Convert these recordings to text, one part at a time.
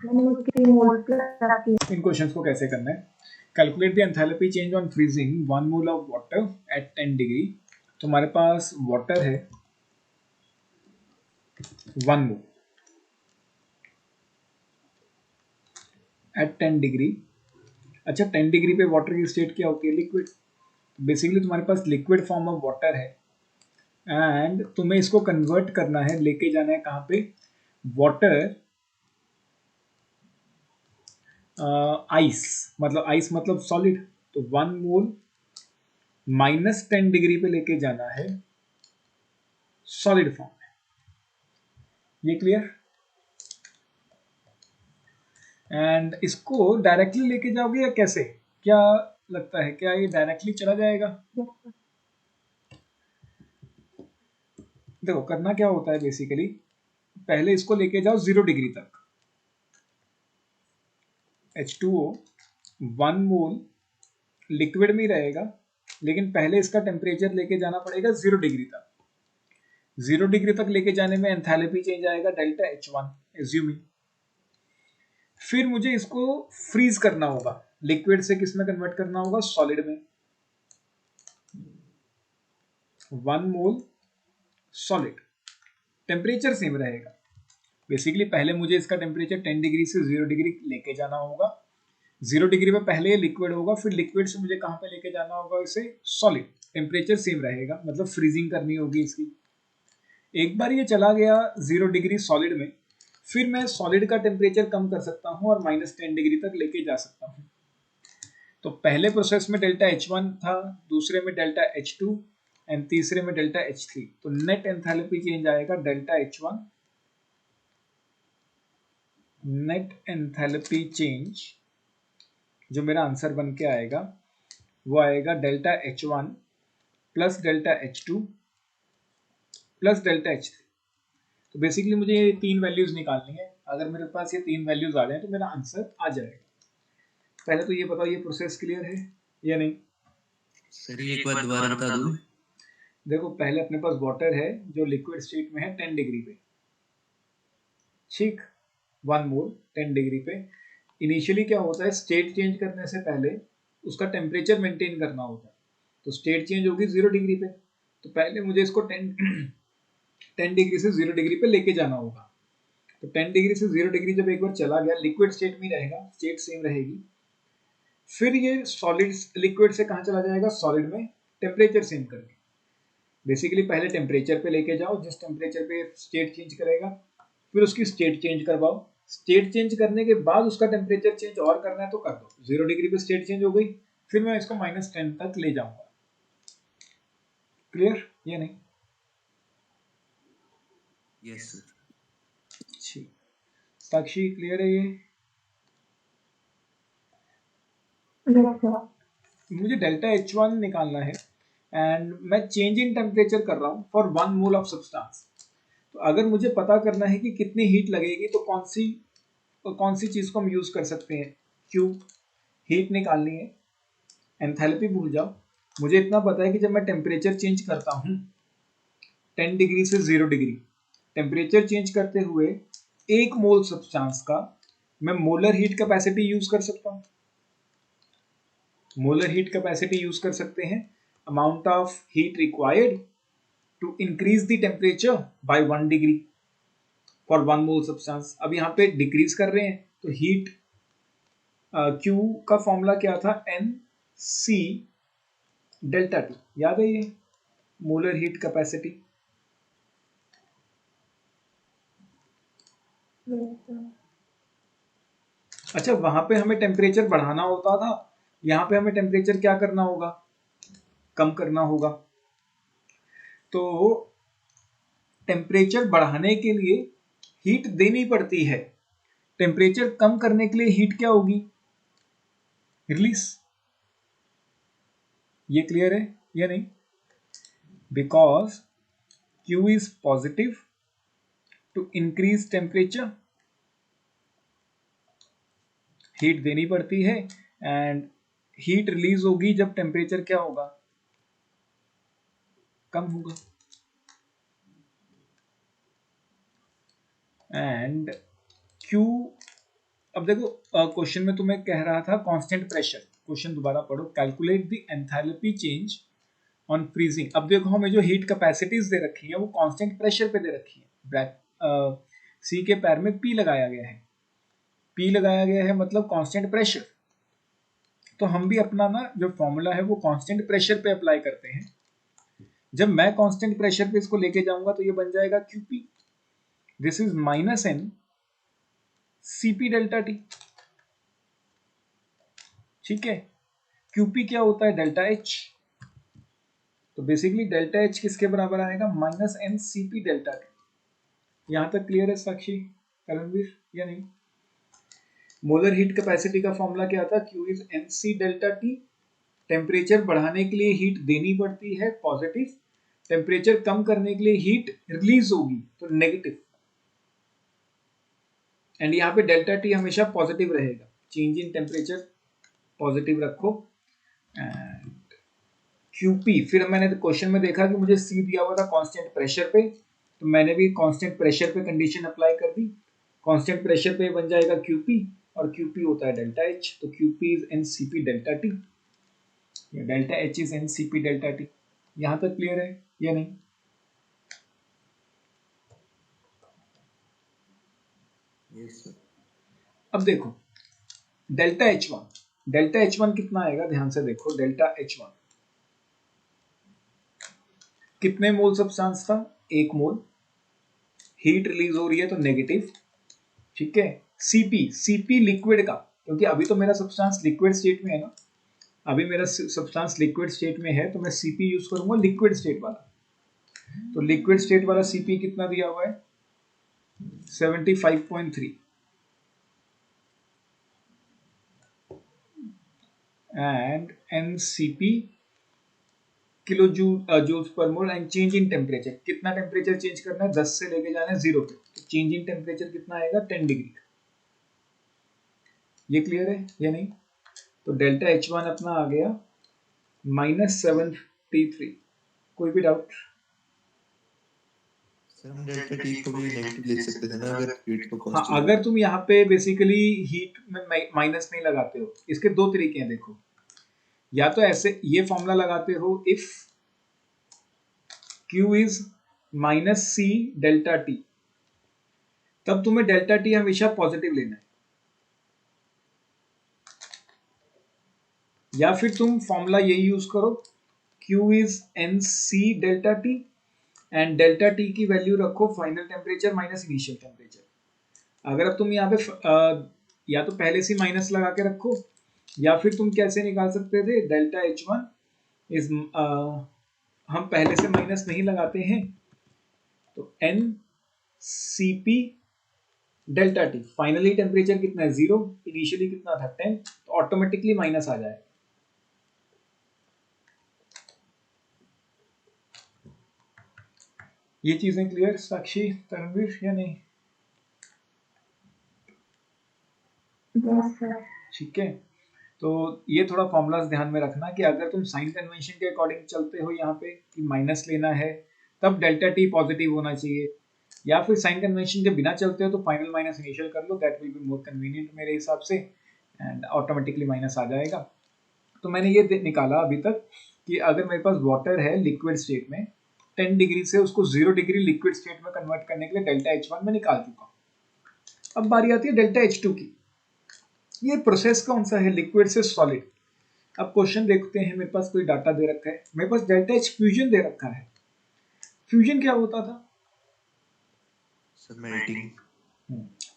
मैंने उसकी मोल्स रखी है। इन क्वेश्चंस को कैसे करना है? Calculate the enthalpy change on freezing 1 mole of water at 10 degree. तो हमारे पास वाटर है 1 मोल एट 10 डिग्री। अच्छा, 10 डिग्री पे वाटर की स्टेट क्या होती है? लिक्विड। बेसिकली तुम्हारे पास लिक्विड फॉर्म ऑफ वाटर है एंड तुम्हें इसको कन्वर्ट करना है, लेके जाना है कहाँ पे? वाटर आइस, मतलब आइस मतलब सॉलिड। तो 1 मोल माइनस 10 डिग्री पे लेके जाना है सॉलिड फॉर्म में। ये क्लियर? एंड इसको डायरेक्टली लेके जाओगे या कैसे? क्या लगता है, क्या ये डायरेक्टली चला जाएगा? देखो करना क्या होता है बेसिकली, पहले इसको लेके जाओ 0 डिग्री तक। H2O 1 मोल लिक्विड में ही रहेगा, लेकिन पहले इसका टेम्परेचर लेके जाना पड़ेगा 0 डिग्री तक। 0 डिग्री तक लेके जाने में एंथैल्पी चेंज आएगा डेल्टा H1 एज्यूमिंग। फिर मुझे इसको फ्रीज करना होगा, लिक्विड से किस में कन्वर्ट करना होगा? सॉलिड में। 1 मोल सॉलिड, टेम्परेचर सेम रहेगा। बेसिकली पहले मुझे इसका टेम्परेचर 10 डिग्री से 0 डिग्री लेके जाना होगा। 0 डिग्री पे पहले ये लिक्विड होगा, फिर लिक्विड से मुझे कहाँ पे लेके जाना होगा इसे? सॉलिड। टेम्परेचर सेम रहेगा, मतलब फ्रीजिंग करनी होगी इसकी। एक बार ये चला गया 0 डिग्री सॉलिड में, फिर मैं सॉलिड का टेम्परेचर कम कर सकता हूँ और -10 डिग्री तक लेके जा सकता हूँ। तो पहले प्रोसेस में डेल्टा H1 था, दूसरे में डेल्टा H2 एंड तीसरे में डेल्टा H3। तो नेट एंथैल्पी चेंज आएगा delta H1। Net enthalpy change जो मेरा आंसर बन के आएगा वो आएगा delta H1 plus delta H2 plus delta H3। तो बेसिकली मुझे ये 3 वैल्यूज निकालनी है। अगर मेरे पास ये 3 वैल्यूज आ जाए तो मेरा आंसर आ जाएगा। पहले तो ये बताओ, ये प्रोसेस क्लियर है या नहीं? सर ये एक बार दोबारा बता दो। देखो पहले अपने पास वाटर है जो लिक्विड स्टेट में है 10 डिग्री पे, ठीक। 1 मोल 10 डिग्री पे। इनिशियली क्या होता है, स्टेट चेंज करने से पहले उसका टेम्परेचर मेंटेन करना होता है। तो स्टेट चेंज होगी 0 डिग्री पे, तो पहले मुझे इसको 10 डिग्री से 0 डिग्री पे लेके जाना होगा। तो 10 डिग्री से 0 डिग्री जब एक बार चला गया, लिक्विड स्टेट में रहेगा, स्टेट सेम रहेगी। फिर ये सॉलिड लिक्विड से कहाँ चला जाएगा? सॉलिड में, टेम्परेचर सेम करके। बेसिकली पहले टेम्परेचर पे लेके जाओ, जिस टेम्परेचर पे स्टेट चेंज करेगा, फिर उसकी स्टेट चेंज करवाओ। स्टेट चेंज करने के बाद उसका टेम्परेचर चेंज और करना है तो कर दो। 0 डिग्री पे स्टेट चेंज हो गई, फिर मैं इसको -10 तक ले जाऊंगा। क्लियर या नहीं? Yes sir. ठीक, साक्षी क्लियर है ये? मुझे डेल्टा H1 निकालना है एंड मैं चेंज इन टेम्परेचर कर रहा हूँ फॉर 1 मोल ऑफ सब्सटेंस। तो अगर मुझे पता करना है कि कितनी हीट लगेगी तो कौन सी चीज़ को हम यूज़ कर सकते हैं? क्यूब। हीट निकालनी है, एंथैल्पी भूल जाओ। मुझे इतना पता है कि जब मैं टेम्परेचर चेंज करता हूँ 10 डिग्री से 0 डिग्री, टेम्परेचर चेंज करते हुए 1 मोल सब्सटेंस का मैं मोलर हीट कैपेसिटी यूज कर सकता हूँ। मोलर हीट कैपेसिटी यूज कर सकते हैं, amount of heat required to increase the temperature by 1 degree for 1 mole substance. अब यहाँ पे डिक्रीज कर रहे हैं तो हीट Q का फॉर्मूला क्या था? NC डेल्टा T, याद है ये? Molar heat capacity. अच्छा, वहां पे हमें टेम्परेचर बढ़ाना होता था, यहाँ पे हमें टेम्परेचर क्या करना होगा? कम करना होगा। तो टेम्परेचर बढ़ाने के लिए हीट देनी पड़ती है, टेम्परेचर कम करने के लिए हीट क्या होगी? रिलीज। ये क्लियर है या नहीं? Because Q is positive to increase temperature, heat देनी पड़ती है एंड हीट रिलीज होगी जब टेम्परेचर क्या होगा? कम होगा। एंड Q अब देखो क्वेश्चन में तुम्हें कह रहा था कांस्टेंट प्रेशर, क्वेश्चन दोबारा पढ़ो, calculate the enthalpy change on freezing. अब देखो हमें जो हीट कैपेसिटीज दे रखी है वो कांस्टेंट प्रेशर पे दे रखी है, सी के पैर में पी लगाया गया है, पी लगाया गया है मतलब कांस्टेंट प्रेशर। तो हम भी अपना ना जो फॉर्मूला है वो कांस्टेंट प्रेशर पे अप्लाई करते हैं। जब मैं कांस्टेंट प्रेशर पे इसको लेके जाऊंगा तो ये बन जाएगा QP, this is minus n CP delta T. ठीक है, QP क्या होता है, डेल्टा H। तो बेसिकली डेल्टा H किसके बराबर आएगा, minus n CP delta T. यहां तक क्लियर है साक्षी, करणवीर, या नहीं? मोलर हीट कैपेसिटी का फॉर्मूला क्या था, Q is NC delta T. Temperature बढ़ाने के लिए हीट देनी पड़ती है पॉजिटिव, टेम्परेचर कम करने के लिए हीट रिलीज होगी तो नेगेटिव। एंड यहाँ पे डेल्टा टी हमेशा पॉजिटिव रहेगा, चेंज इन टेम्परेचर पॉजिटिव रखो। एंड QP, फिर मैंने क्वेश्चन में देखा कि मुझे C दिया हुआ था कांस्टेंट प्रेशर पे, तो मैंने भी कांस्टेंट प्रेशर पे कंडीशन अप्लाई कर दी। कांस्टेंट प्रेशर पे बन जाएगा QP, और QP होता है डेल्टा H, तो QP is NCP delta T, delta H is NCP delta T. यहां तक क्लियर है या नहीं? Yes sir. अब देखो डेल्टा H1 कितना आएगा, ध्यान से देखो। डेल्टा H1 कितने मोल सब्सटेंस था, 1 मोल, हीट रिलीज हो रही है तो नेगेटिव। ठीक है, CP लिक्विड का, क्योंकि अभी तो मेरा सब्सटेंस लिक्विड स्टेट में है ना, अभी मेरा सब्सटेंस लिक्विड स्टेट में है, तो मैं CP यूज करूंगा लिक्विड स्टेट वाला। तो लिक्विड स्टेट वाला CP कितना दिया हुआ है, 75.3, and NCP kilo joules per mole. And change in temperature, कितना टेम्परेचर चेंज करना है, 10 से लेके जाना है 0 पे, तो चेंज इन टेम्परेचर कितना आएगा, 10 डिग्री। ये क्लियर है या नहीं? तो डेल्टा H1 अपना आ गया -753। कोई भी डाउट? सर हम डेल्टा टी को भी नेगेटिव लिख सकते थे ना, अगर हीट को हाँ, पॉजिटिव। अगर तुम यहाँ पे बेसिकली हीट में माइनस नहीं लगाते हो, इसके दो तरीके हैं देखो, या तो ऐसे ये फॉर्मूला लगाते हो, if Q is -C delta T, तब तुम्हें डेल्टा टी हमेशा पॉजिटिव लेना है। या फिर तुम फॉर्मूला यही यूज करो, Q is NC delta T, and delta T की वैल्यू रखो final temperature minus initial temperature. अगर अब तुम यहाँ पे या तो पहले से माइनस लगा के रखो, या फिर तुम कैसे निकाल सकते थे, डेल्टा H1 इज, हम पहले से माइनस नहीं लगाते हैं, तो NCP delta T, finally temperature कितना है 0, इनिशियली कितना था 10, तो ऑटोमेटिकली माइनस आ जाएगा। ये चीजें क्लियर साक्षी, तरणवीर, या नहीं? Yes sir. ठीक है, तो ये थोड़ा फॉर्मूलाज ध्यान में रखना कि अगर तुम साइन कन्वेंशन के अकॉर्डिंग चलते हो यहाँ पे कि माइनस लेना है, तब डेल्टा टी पॉजिटिव होना चाहिए, या फिर साइन कन्वेंशन के बिना चलते हो तो फाइनल माइनस इनिशियल कर लो, that will be more convenient मेरे हिसाब से, एंड ऑटोमेटिकली माइनस आ जाएगा। तो मैंने ये निकाला अभी तक कि अगर मेरे पास वाटर है लिक्विड स्टेट में, 10 डिग्री से उसको 0 डिग्री लिक्विड स्टेट में कन्वर्ट करने के लिए डेल्टा H1 में निकाल चुका हूँ। अब बारी आती है डेल्टा H2 की। ये प्रोसेस कौन सा है, लिक्विड से सॉलिड। अब क्वेश्चन देखते हैं, मेरे पास कोई डाटा दे रखा है, मेरे पास डेल्टा H फ्यूजन दे रखा है। फ्यूजन क्या होता था, सर मेल्टिंग।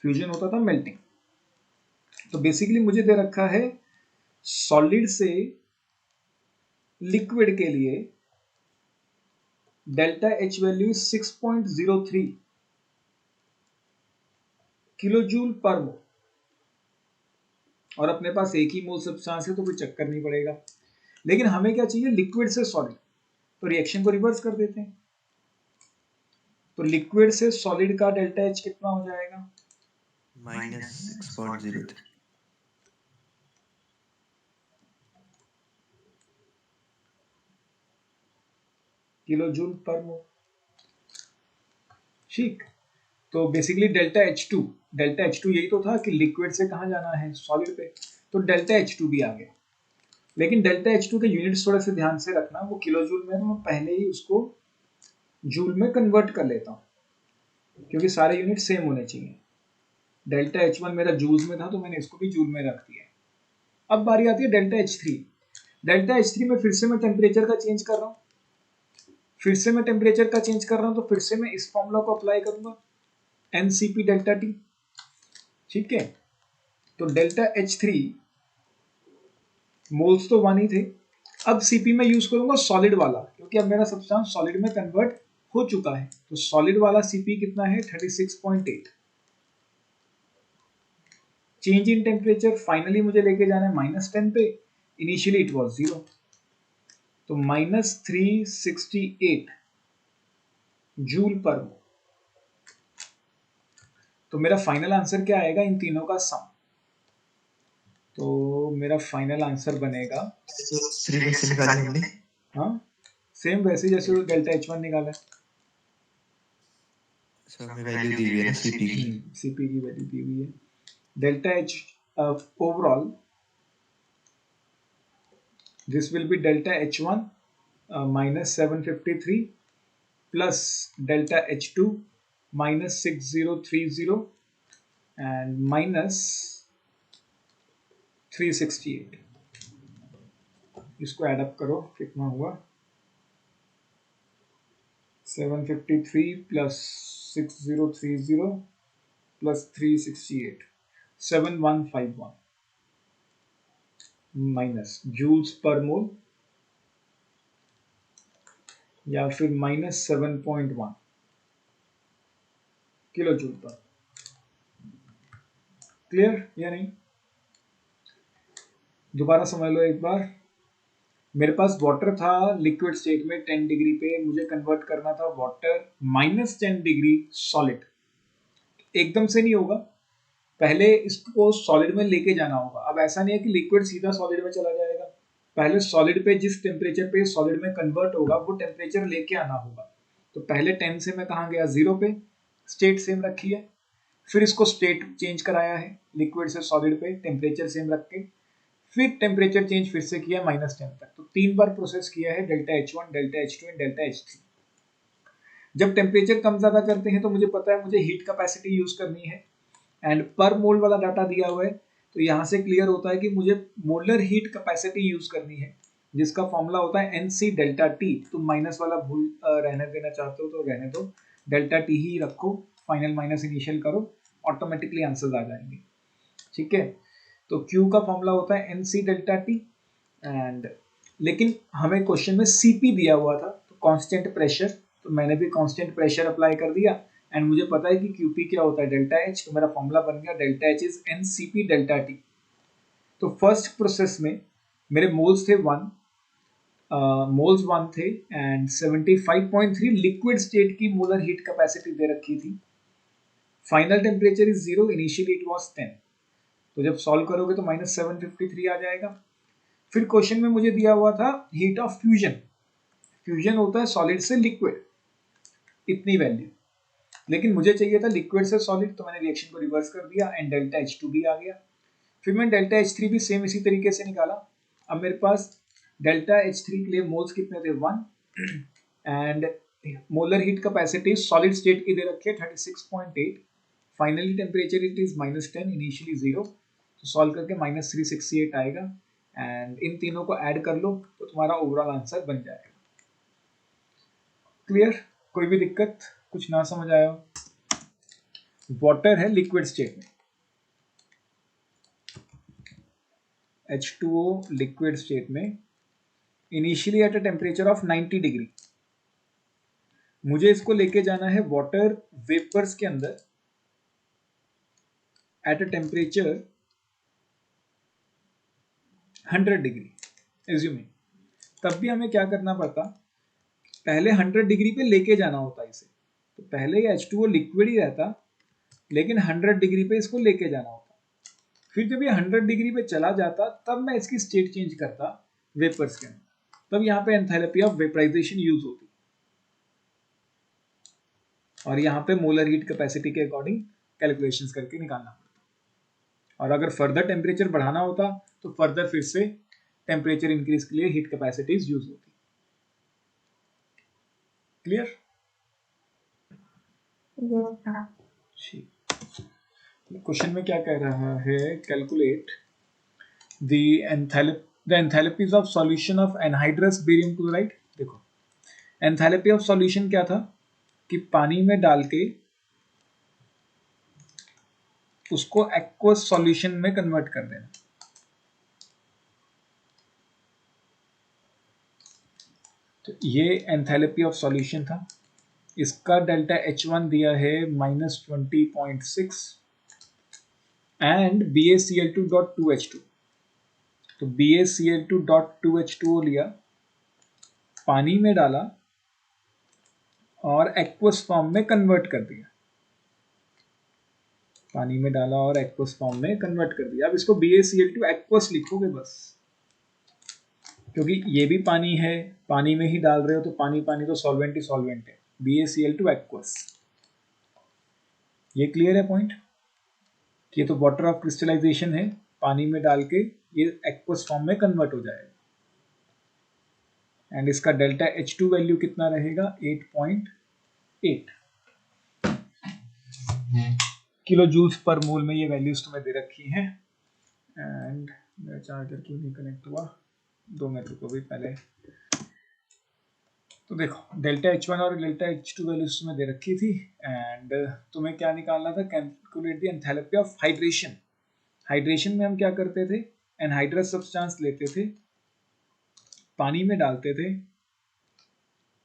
फ्यूजन होता था मेल्टिंग। तो बेसिकली मुझे दे रखा है सॉलिड से लिक्विड के लिए delta H value 6.03 kilo joule per mole, और अपने पास एक ही मोल सब्सटेंस है तो कोई चक्कर नहीं पड़ेगा। लेकिन हमें क्या चाहिए, लिक्विड से सॉलिड, तो रिएक्शन को रिवर्स कर देते हैं। तो लिक्विड से सॉलिड का डेल्टा H कितना हो जाएगा, -6.03। किलो जूल पर मोल। ठीक, तो बेसिकली डेल्टा एच टू यही तो था कि लिक्विड से कहाँ जाना है, सॉलिड पे, तो डेल्टा एच टू भी आ गया। लेकिन डेल्टा एच टू के यूनिट्स थोड़े से ध्यान से रखना, वो किलो जूल में, तो मैं पहले ही उसको जूल में कन्वर्ट कर लेता हूँ क्योंकि सारे यूनिट सेम होने चाहिए। डेल्टा एच वन मेरा जूल्स में था तो मैंने इसको भी जूल में रख दिया। अब बारी आती है delta H three. Delta H three में फिर से मैं टेम्परेचर का चेंज कर रहा हूँ, फिर से मैं टेम्परेचर का चेंज कर रहा हूँ, तो फिर से मैं इस फॉर्मूला को अप्लाई करूंगा, एनसीपी डेल्टा टी। ठीक है, तो डेल्टा एच थ्री मोल्स तो 1 ही थे, अब सीपी में यूज करूंगा सॉलिड वाला क्योंकि अब मेरा सब्सटेंस सॉलिड में कन्वर्ट हो चुका है। तो सॉलिड वाला सीपी कितना है, 36.8। चेंज इन टेम्परेचर फाइनली मुझे लेके जाना है -10 पे, इनिशियली इट वाज 0, तो -368 जूल पर मोल। तो मेरा फाइनल आंसर क्या आएगा, इन तीनों का सम। तो मेरा फाइनल आंसर बनेगा, थ्री कैसे निकाली हमने? हाँ सेम वैसे जैसे डेल्टा एच वन निकाला है, अच्छा हमें वैल्यू दी हुई है ना सीपी की। सीपी की वैल्यू दी हुई है। Delta H overall this will be delta h1 minus 753 plus delta h2 minus 6030 and minus 368। इसको ऐड अप करो कितना हुआ, 753 plus 6030 plus 368, 7151 minus joules per मोल या फिर -7.1 किलो जूल पर। क्लियर या नहीं? दोबारा समझ लो एक बार। मेरे पास वाटर था लिक्विड स्टेट में 10 डिग्री पे, मुझे कन्वर्ट करना था वाटर -10 डिग्री सॉलिड। एकदम से नहीं होगा, पहले इसको सॉलिड में लेके जाना होगा। अब ऐसा नहीं है कि लिक्विड सीधा सॉलिड में चला जाएगा, पहले सॉलिड पे जिस टेम्परेचर पे सॉलिड में कन्वर्ट होगा वो टेम्परेचर लेके आना होगा। तो पहले 10 से मैं कहाँ गया, 0 पे, स्टेट सेम रखी है, फिर इसको स्टेट चेंज कराया है लिक्विड से सॉलिड पे टेम्परेचर सेम रख के, फिर टेम्परेचर चेंज फिर से किया -10 तक। तो 3 बार प्रोसेस किया है delta H one, delta H two and delta H three. जब टेम्परेचर कम ज्यादा करते हैं तो मुझे पता है मुझे हीट कैपेसिटी यूज करनी है, एंड पर मोल वाला डाटा दिया हुआ है, तो यहाँ से क्लियर होता है कि मुझे मोलर हीट कैपेसिटी यूज करनी है, जिसका फॉर्मूला होता है एनसी डेल्टा टी। तुम माइनस वाला भूल रहने देना चाहते हो तो रहने दो, डेल्टा टी ही रखो, फाइनल माइनस इनिशियल करो, ऑटोमेटिकली आंसर्स आ जाएंगे। ठीक है, तो Q का फॉर्मूला होता है एनसी डेल्टा टी, एंड लेकिन हमें क्वेश्चन में सीपी दिया हुआ था, तो कांस्टेंट प्रेशर, तो मैंने भी कांस्टेंट प्रेशर अप्लाई कर दिया, एंड मुझे पता है कि QP क्या होता है, डेल्टा एच, तो मेरा फॉर्मूला बन गया delta H is NCP delta T. तो फर्स्ट प्रोसेस में मेरे मोल्स थे 1, मोल्स 1 थे एंड 75.3 लिक्विड स्टेट की मोलर हीट कैपेसिटी दे रखी थी। Final temperature is 0, initially it was 10, तो जब सॉल्व करोगे तो -753 आ जाएगा। फिर क्वेश्चन में मुझे दिया हुआ था हीट ऑफ फ्यूजन, फ्यूजन होता है सॉलिड से लिक्विड, इतनी वैल्यू, लेकिन मुझे चाहिए था लिक्विड से सॉलिड, तो मैंने रिएक्शन को रिवर्स कर दिया एंड डेल्टा एच टू भी आ गया। फिर मैंने डेल्टा एच थ्री भी सेम इसी तरीके से निकाला। अब मेरे पास डेल्टा एच थ्री के लिए मोल्स कितने थे, 1, and molar heat capacity solid state की दे रखी है 36.8, finally temperature it is -10, initially 0, तो सॉल्व करके -368 आएगा, एंड इन तीनों को ऐड कर लो तो तुम्हारा ओवरऑल आंसर बन जाएगा। क्लियर? कोई भी दिक्कत, कुछ ना समझ आया हो? वाटर है लिक्विड स्टेट में, H2O लिक्विड स्टेट में, initially at a temperature of 90 degree. मुझे इसको लेके जाना है वाटर वेपर्स के अंदर at a temperature 100 degree assuming. तब भी हमें क्या करना पड़ता, पहले 100 डिग्री पे लेके जाना होता इसे, तो पहले ये H2O लिक्विड ही रहता, लेकिन 100 डिग्री पे इसको लेके जाना होता। फिर जब ये 100 डिग्री पे चला जाता तब मैं इसकी स्टेट चेंज करता वेपर्स के अंदर, तब यहाँ पे एंथैल्पी ऑफ वेपराइजेशन यूज होती। और यहाँ पे मोलर हीट कैपेसिटी के अकॉर्डिंग कैलकुलेशंस करके निकालना पड़ता। और अगर फर्दर टेम्परेचर बढ़ाना होता तो फर्दर फिर से टेम्परेचर इंक्रीज के लिए हीट कैपेसिटीज यूज होती। क्लियर? Yes, sir. क्वेश्चन में क्या कह रहा है? Calculate the enthalpies of solution of anhydrous barium chloride. देखो एंथैल्पी ऑफ सॉल्यूशन क्या था कि पानी में डाल के उसको एक्वस सॉल्यूशन में कन्वर्ट कर देना। तो ये एंथैल्पी ऑफ सॉल्यूशन था। इसका डेल्टा H1 दिया है -20.6 एंड BaCl2.2H2। तो BaCl2.2H2O लिया, पानी में डाला और एक्वस फॉर्म में कन्वर्ट कर दिया। पानी में डाला और एक्वस फॉर्म में कन्वर्ट कर दिया। अब इसको BaCl2 एक्वस लिखोगे बस, क्योंकि ये भी पानी है, पानी में ही डाल रहे हो तो पानी पानी तो सॉल्वेंट ही सॉल्वेंट है। BaCl2 aqueous. ये क्लियर है पॉइंट? ये तो वाटर ऑफ क्रिस्टलाइजेशन है, पानी में डाल के ये एक्वस फॉर्म में कन्वर्ट हो जाएगा। एंड इसका डेल्टा H2 वैल्यू कितना रहेगा? 8.8 किलो जूल्स पर मोल में ये वैल्यूज तुम्हें दे रखी हैं। एंड मेरा चार्जर क्यों नहीं कनेक्ट हुआ? 2 मिनट रुको भी पहले। तो देखो डेल्टा H1 और डेल्टा H2 वैल्यूज तुम्हें दे रखी थी। एंड तुम्हें क्या निकालना था? Calculate the enthalpy of hydration. Hydration में हम क्या करते थे? एनहाइड्रस सब्सटेंस लेते थे, पानी में डालते थे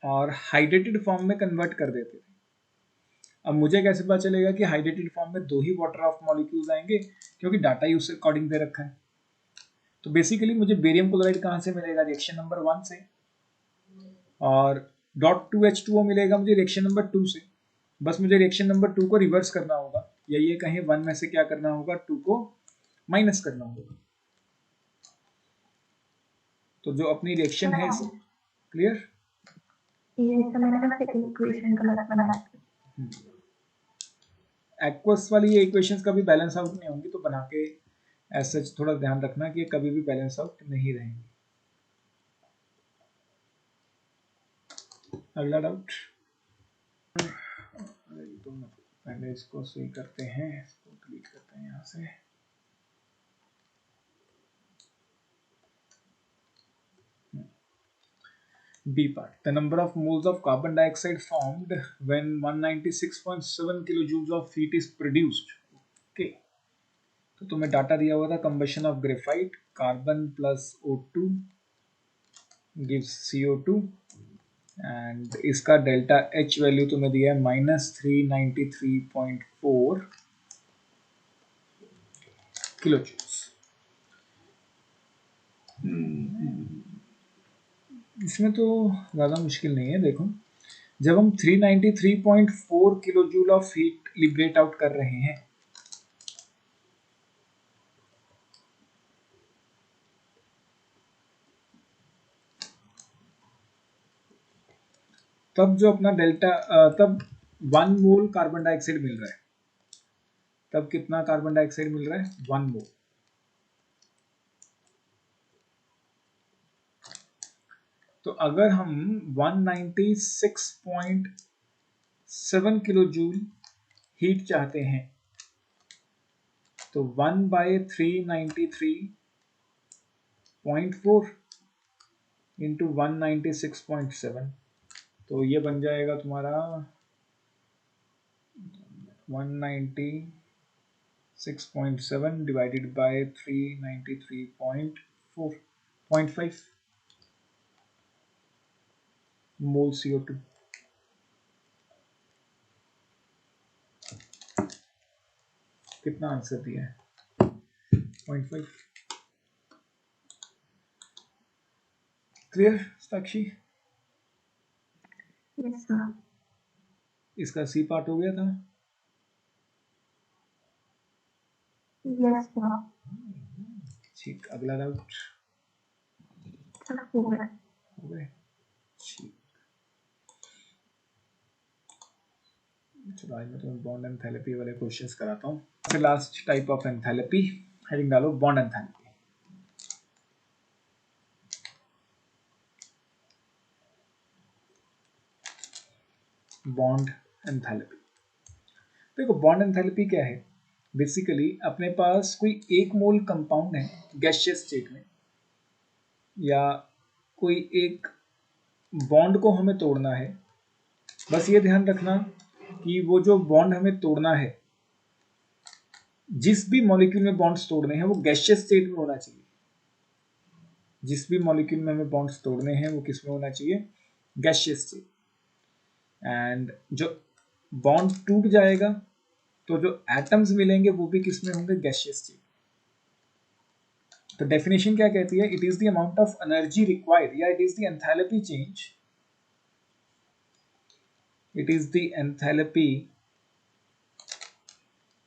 और हाइड्रेटेड फॉर्म में कन्वर्ट कर देते थे। अब मुझे कैसे पता चलेगा कि हाइड्रेटेड फॉर्म में 2 ही वाटर ऑफ मॉलिक्यूल्स आएंगे? क्योंकि डाटा ही उसके अकॉर्डिंग दे रखा है। तो बेसिकली मुझे बेरियम क्लोराइड कहाँ से मिलेगा? रिएक्शन नंबर 1 से, और .2H2O मिलेगा मुझे रिएक्शन नंबर 2 से। बस मुझे रिएक्शन नंबर 2 को रिवर्स करना होगा, या ये कहें 1 में से क्या करना होगा? 2 को माइनस करना होगा। तो जो अपनी रिएक्शन है, क्लियर? ये तो मैंने बस एक इक्वेशन गलत बनाया। एक्वस वाली ये इक्वेशंस कभी बैलेंस आउट नहीं होंगी, तो बना के ऐसा थोड़ा ध्यान रखना कि ये कभी भी बैलेंस आउट नहीं रहेंगी। अगला डाउट। तो पहले इसको सही करते हैं, इसको डिलीट करते हैं यहाँ से। B part. The number of moles of carbon dioxide formed when 196.7 kilojoules of heat is produced. Okay. तो तुम्हें डाटा दिया हुआ था combustion of graphite, carbon plus O2 gives CO2 and इसका डेल्टा H वैल्यू तुम्हें दिया है -393.4 किलोजूल्स। इसमें तो ज़्यादा मुश्किल नहीं है। देखो जब हम 393.4 kilo joule of heat liberate out कर रहे हैं, तब जो अपना डेल्टा तब 1 मोल कार्बन डाइऑक्साइड मिल रहा है। तब कितना कार्बन डाइऑक्साइड मिल रहा है? 1 मोल। तो अगर हम 196.7 किलो जूल हीट चाहते हैं तो 1/393.4 इंटू 196.7, तो ये बन जाएगा तुम्हारा 196.7 डिवाइडेड बाय 393.4.5 मोल CO2। कितना आंसर दिया है? 0.5। क्लियर साक्षी? Yes sir. इसका सी पार्ट हो गया था। Yes sir. ठीक, अगला डाउट हो गया। हो गए। ठीक, चलो आज मैं तुम्हें बॉन्ड एंथैल्पी वाले क्वेश्चंस कराता हूँ। फिर last type of enthalpy heading डालो बॉन्ड एंथैल्पी। बॉन्ड एंथैल्पी, देखो बॉन्ड एंथैल्पी क्या है? बेसिकली अपने पास कोई एक मोल कंपाउंड है गैसियस स्टेट में, या कोई एक बॉन्ड को हमें तोड़ना है। बस ये ध्यान रखना कि वो जो बॉन्ड हमें तोड़ना है, जिस भी मॉलिक्यूल में बॉन्ड्स तोड़ने हैं वो गैसियस स्टेट में होना चाहिए। जिस भी मॉलिक्यूल में हमें बॉन्ड्स तोड़ने हैं वो किस में होना चाहिए? Gaseous state. एंड जो बॉन्ड टूट जाएगा तो जो एटम्स मिलेंगे वो भी किस में होंगे? Gaseous state. तो डेफिनेशन क्या कहती है? It is the amount of energy required, या it is the enthalpy change, it is the enthalpy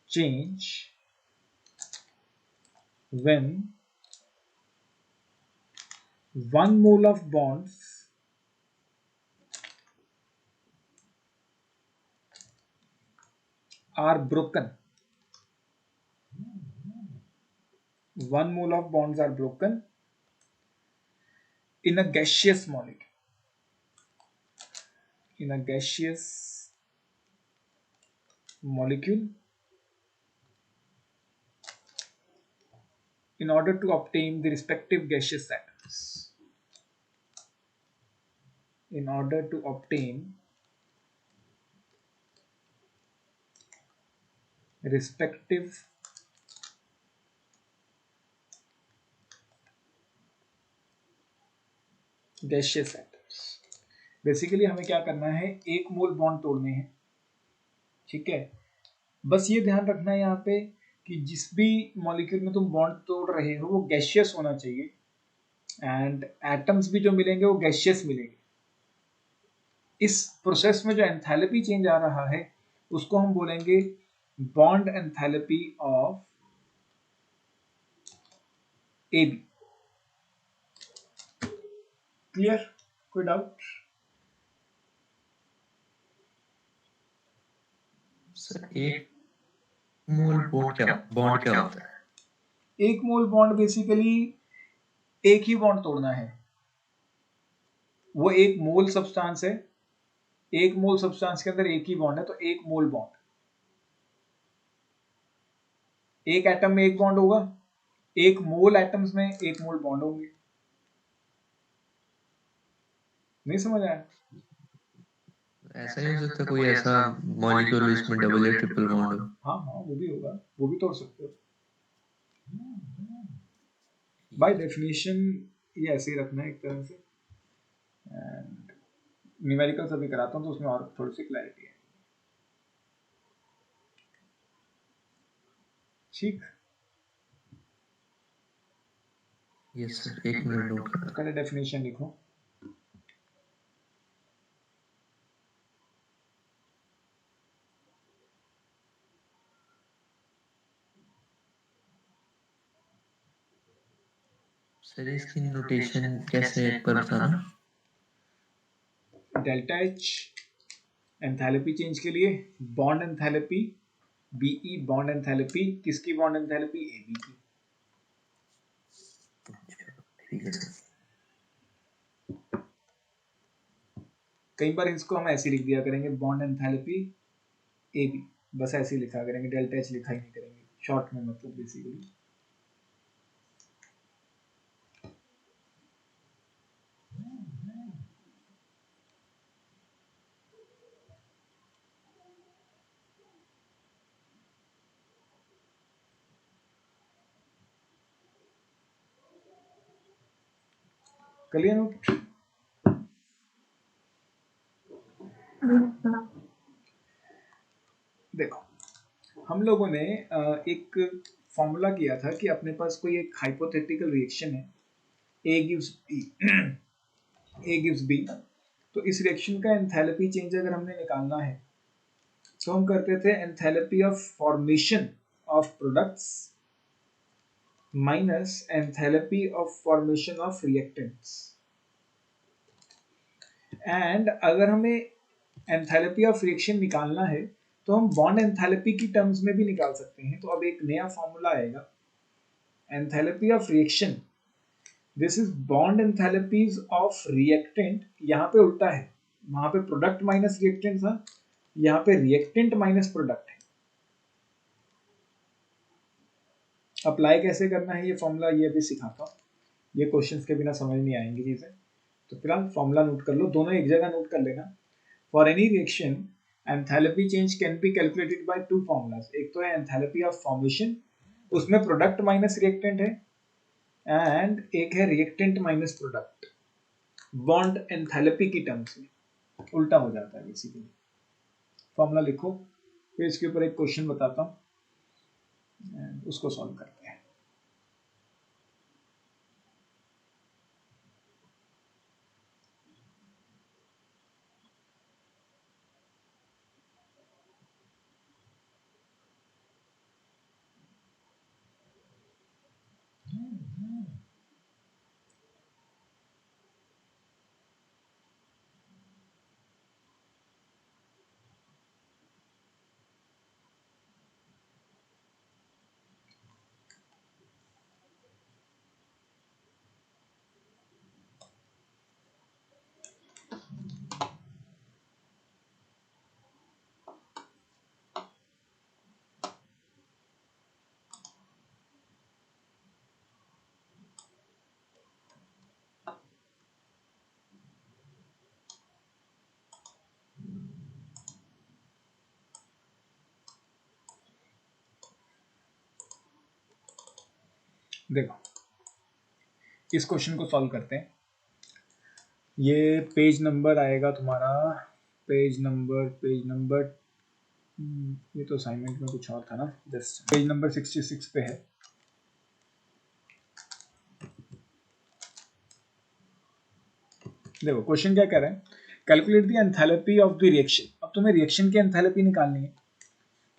change when 1 mole of bonds are broken. 1 mole of bonds are broken in a gaseous molecule. In a gaseous molecule, in order to obtain the respective gaseous atoms. In order to obtain respective gaseous atoms. Basically हमें क्या करना है? एक मोल bond तोड़ने हैं, ठीक है। बस ये ध्यान रखना है यहाँ पे कि जिस भी मॉलिक्यूल में तुम बॉन्ड तोड़ रहे हो वो गैसियस होना चाहिए, एंड एटम्स भी जो मिलेंगे वो गैसियस मिलेंगे। इस प्रोसेस में जो एंथैल्पी चेंज आ रहा है उसको हम बोलेंगे bond enthalpy of AB। Clear? कोई डाउट? सर एक मोल बॉन्ड क्या होता है? एक मोल बॉन्ड बेसिकली एक ही बॉन्ड तोड़ना है। वो एक मोल सब्सटेंस है, एक मोल सब्सटेंस के अंदर एक ही बॉन्ड है, तो एक मोल बॉन्ड। एक एटम में एक बॉन्ड होगा, एक मोल एटम्स में एक मोल बॉन्ड होंगे। नहीं समझ आया? ऐसा नहीं हो सकता कोई ऐसा मॉलिक्यूल जिसमें डबल या ट्रिपल बॉन्ड हो? हाँ हाँ, वो भी होगा, वो भी तोड़ सकते हो। बाय डेफिनेशन ये ऐसे ही रखना है एक तरह से। एंड न्यूमेरिकल्स अभी कराता हूँ तो उसमें और थोड़ी सी क्लैरिटी है। ठीक, यस सर, एक मिनट नोट कर। पहले डेफिनेशन लिखो। सर इसकी नोटेशन कैसे एक बार बताना। डेल्टा एच एंथैल्पी चेंज के लिए, bond enthalpy B E, bond enthalpy किसकी? बॉन्ड एंथैल्पी एबी की। ठीक है सर। कई बार इसको हम ऐसे लिख दिया करेंगे बॉन्ड एंथैल्पी एबी, बस ऐसे ही लिखा करेंगे, डेल्टा एच लिखा ही नहीं करेंगे शॉर्ट में, मतलब बेसिकली। Clear note? देखो हम लोगों ने एक फॉर्मूला किया था कि अपने पास कोई एक हाइपोथेटिकल रिएक्शन है, A gives B, A gives B, तो इस रिएक्शन का एंथैल्पी चेंज अगर हमने निकालना है तो हम करते थे enthalpy of formation of products minus enthalpy of formation of reactants. And अगर हमें एंथैल्पी ऑफ रिएक्शन निकालना है तो हम बॉन्ड एंथैल्पी की टर्म्स में भी निकाल सकते हैं। तो अब एक नया फॉर्मूला आएगा, enthalpy of reaction, this is bond enthalpies of reactant. यहाँ पे उल्टा है, वहां पे प्रोडक्ट माइनस रिएक्टेंट था, यहाँ पे रिएक्टेंट माइनस प्रोडक्ट है। अप्लाई कैसे करना है ये फॉर्मूला, ये अभी सिखाता हूँ, ये क्वेश्चंस के बिना समझ नहीं आएंगी चीजें। तो फिलहाल फॉर्मूला नोट कर लो, दोनों एक जगह नोट कर लेना। For any reaction enthalpy change can be calculated by two formulas. एक तो है एंथैल्पी ऑफ फॉर्मेशन, उसमें प्रोडक्ट माइनस रिएक्टेंट है, एंड एक है reactant minus product. Bond enthalpy की टर्म्स में उल्टा हो जाता है बेसिकली। फॉर्मूला लिखो, फिर इसके ऊपर एक क्वेश्चन बताता हूँ, उसको सॉल्व करते हैं। देखो इस क्वेश्चन को सॉल्व करते हैं। ये पेज नंबर आएगा तुम्हारा, पेज नंबर ये तो असाइनमेंट में कुछ और था ना, जस्ट पेज नंबर 66 पे है। देखो क्वेश्चन क्या कह रहा है, calculate the enthalpy of the reaction. अब तुम्हें रिएक्शन की एंथैल्पी निकालनी है,